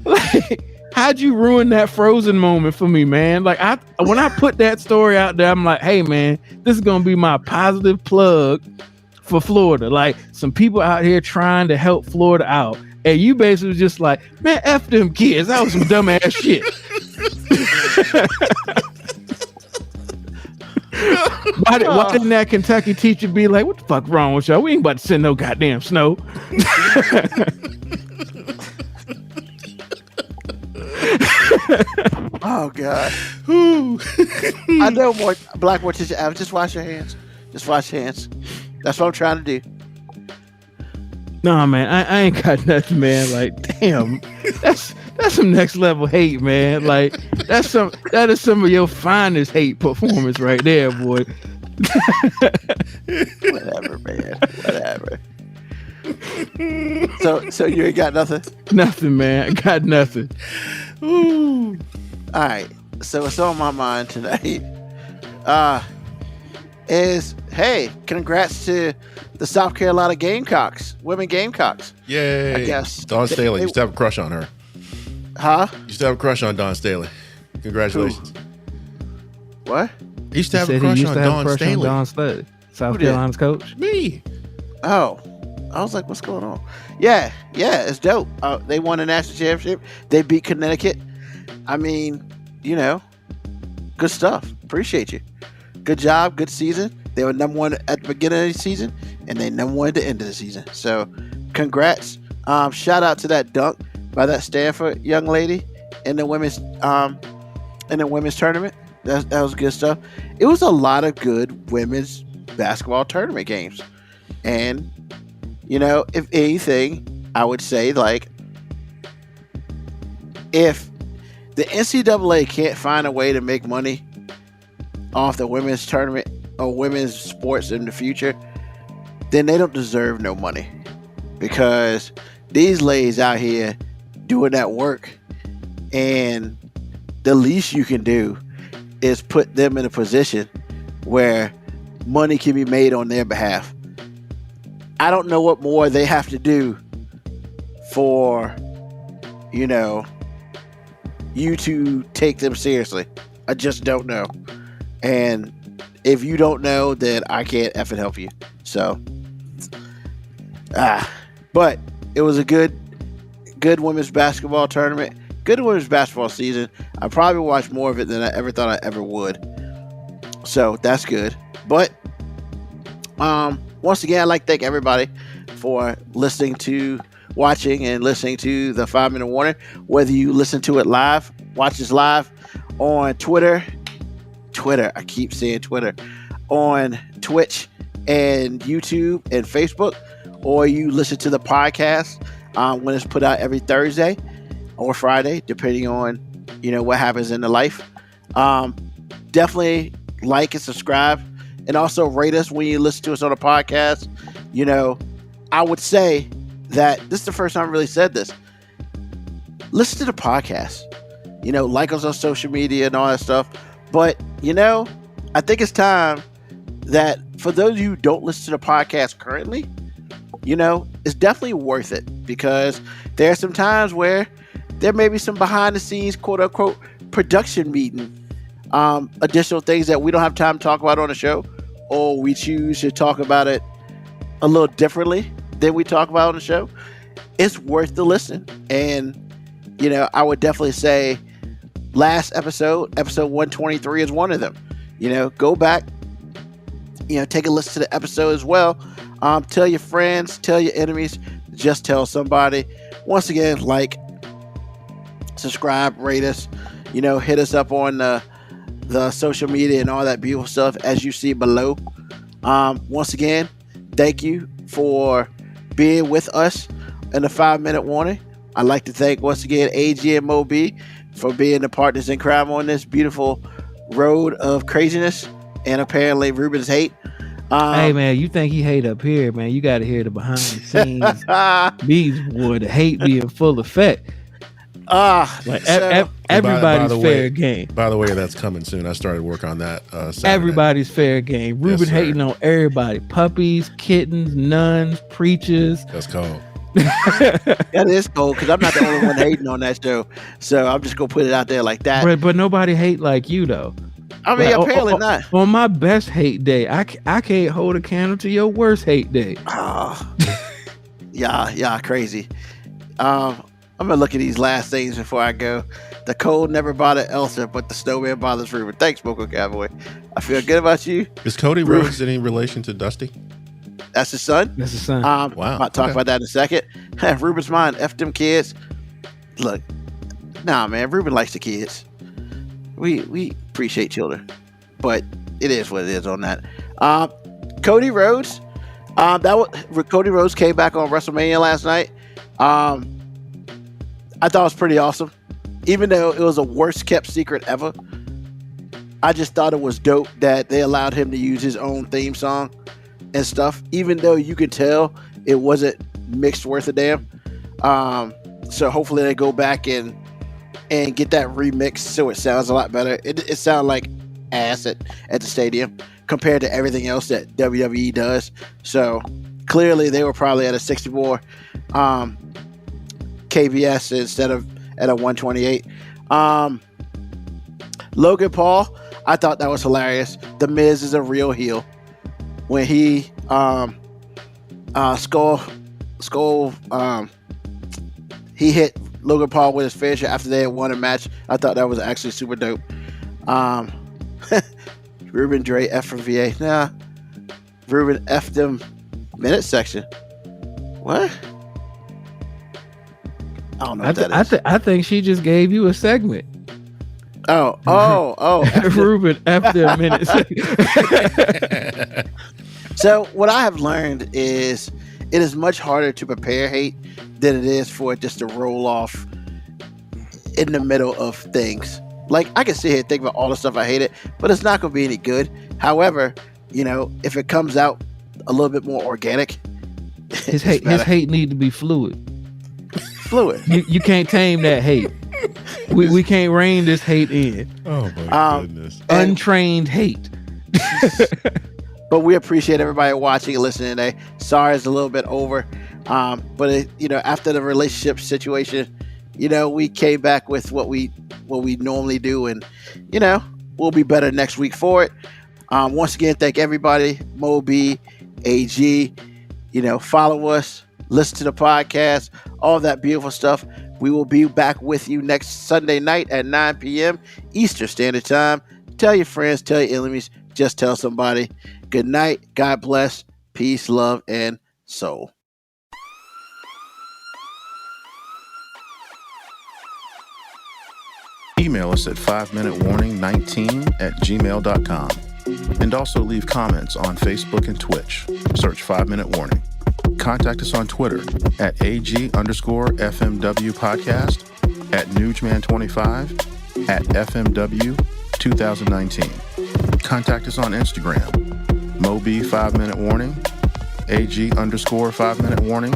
Like, how'd you ruin that Frozen moment for me, man? Like, when I put that story out there, I'm like, hey, man, this is gonna be my positive plug for Florida. Like, some people out here trying to help Florida out. And you basically was just like, man, F them kids. That was some dumbass shit. Why didn't that Kentucky teacher be like, what the fuck wrong with y'all? We ain't about to send no goddamn snow. Oh, God. I know more black mortician. Just wash your hands. Just wash your hands. That's what I'm trying to do. No, man, I ain't got nothing, man. Like, damn, that's some next level hate, man. Like, that is some of your finest hate performance right there, boy. Whatever, man. Whatever. So you ain't got nothing? Nothing, man. I got nothing. Ooh. All right. So what's on my mind tonight? Is hey, congrats to the South Carolina Gamecocks, women Gamecocks. Yay! I guess Dawn Staley used to have a crush on her. Huh? Used to have a crush on Dawn Staley. Congratulations. Who? What? He used to have a crush on Dawn Staley. Dawn Staley, South Carolina's coach. Me. Oh, I was like, what's going on? Yeah, it's dope. They won a national championship. They beat Connecticut. I mean, good stuff. Appreciate you. Good job. Good season. They were number one at the beginning of the season, and they number one at the end of the season. So, congrats. Shout out to that dunk by that Stanford young lady in the women's tournament. That was good stuff. It was a lot of good women's basketball tournament games, and if anything, I would say like if the NCAA can't find a way to make money off the women's tournament or women's sports in the future, then they don't deserve no money, because these ladies out here doing that work, and the least you can do is put them in a position where money can be made on their behalf. I don't know what more they have to do for you to take them seriously. I just don't know. And if you don't know, then I can't effing help you. So, but it was a good women's basketball tournament, good women's basketball season. I probably watched more of it than I ever thought I ever would. So that's good. But once again, I'd like to thank everybody for watching and listening to the 5-Minute Warning. Whether you listen to it live, watch us live on Twitter, I keep saying Twitter, on Twitch and YouTube and Facebook, or you listen to the podcast when it's put out every Thursday or Friday, depending on what happens in the life. Definitely like and subscribe, and also rate us when you listen to us on a podcast. I would say that this is the first time I really said this. Listen to the podcast. Like us on social media and all that stuff. But, I think it's time that for those of you who don't listen to the podcast currently, it's definitely worth it, because there are some times where there may be some behind the scenes, quote unquote, production meeting, additional things that we don't have time to talk about on the show, or we choose to talk about it a little differently than we talk about on the show. It's worth the listen. And, I would definitely say last episode 123 is one of them. Go back, take a listen to the episode as well. Tell your friends, tell your enemies, just tell somebody. Once again, subscribe, rate us, hit us up on the social media and all that beautiful stuff as you see below. Once again, thank you for being with us in the 5-minute warning. I'd like to thank once again AG and Mo B for being the partners in crime on this beautiful road of craziness and apparently Ruben's hate. Hey man, you think he hate up here, man? You got to hear the behind the scenes. These boy, the hate be in full effect. Everybody's fair game. By the way, that's coming soon. I started work on that. Saturday. Everybody's fair game. Ruben hating on everybody: puppies, kittens, nuns, preachers. That's cold. That is cold because I'm not the only one hating on that show. So I'm just gonna put it out there like that. But nobody hate like you though. I mean, apparently not. On my best hate day, I can't hold a candle to your worst hate day. Oh, yeah, crazy. I'm gonna look at these last things before I go. The cold never bothered Elsa, but the snowman bothers Ruben. Thanks, Boko Cowboy. I feel good about you. Is Cody Rhodes any relation to Dusty? That's his son. That's his son. Wow. I'll talk about that in a second. Ruben's mind. F them kids. Look, man. Ruben likes the kids. We appreciate children, but it is what it is on that. Cody Rhodes. Cody Rhodes came back on WrestleMania last night. I thought it was pretty awesome, even though it was a worst kept secret ever. I just thought it was dope that they allowed him to use his own theme song and stuff, even though you could tell it wasn't mixed worth a damn. So hopefully they go back and get that remixed so it sounds a lot better. It sounded like ass at the stadium compared to everything else that WWE does. So clearly they were probably at a 64 KBS instead of at a 128. Logan Paul, I thought that was hilarious. The Miz is a real heel. When he he hit Logan Paul with his finisher after they had won a match. I thought that was actually super dope. Ruben Dre F from VA. Nah, Ruben F them minute section. What? I don't know what that is. I think she just gave you a segment. Oh. Ruben F them minute section. So what I have learned is it is much harder to prepare hate than it is for it just to roll off in the middle of things. Like, I can sit here and think about all the stuff I hated, but it's not going to be any good. However, if it comes out a little bit more organic, his hate need to be fluid. You can't tame that hate. We can't rein this hate in. Oh my goodness. Untrained hate. But we appreciate everybody watching and listening today. Sorry it's a little bit over. But after the relationship situation, we came back with what we normally do, and we'll be better next week for it. Once again, thank everybody. Mo B, AG, follow us, listen to the podcast, all that beautiful stuff. We will be back with you next Sunday night at 9 p.m. Eastern Standard Time. Tell your friends, tell your enemies, just tell somebody. Good night. God bless. Peace, love, and soul. Email us at 5minutewarning19@gmail.com. And also leave comments on Facebook and Twitch. Search 5 Minute Warning. Contact us on Twitter at AG_FMW podcast, at Newsman25, at FMW 2019. Contact us on Instagram, Moby 5 Minute Warning, AG_5 Minute Warning,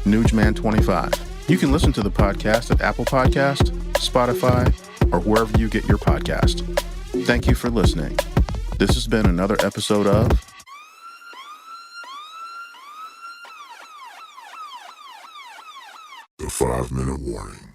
Newsman25. You can listen to the podcast at Apple Podcast, Spotify, or wherever you get your podcast. Thank you for listening. This has been another episode of The 5 Minute Warning.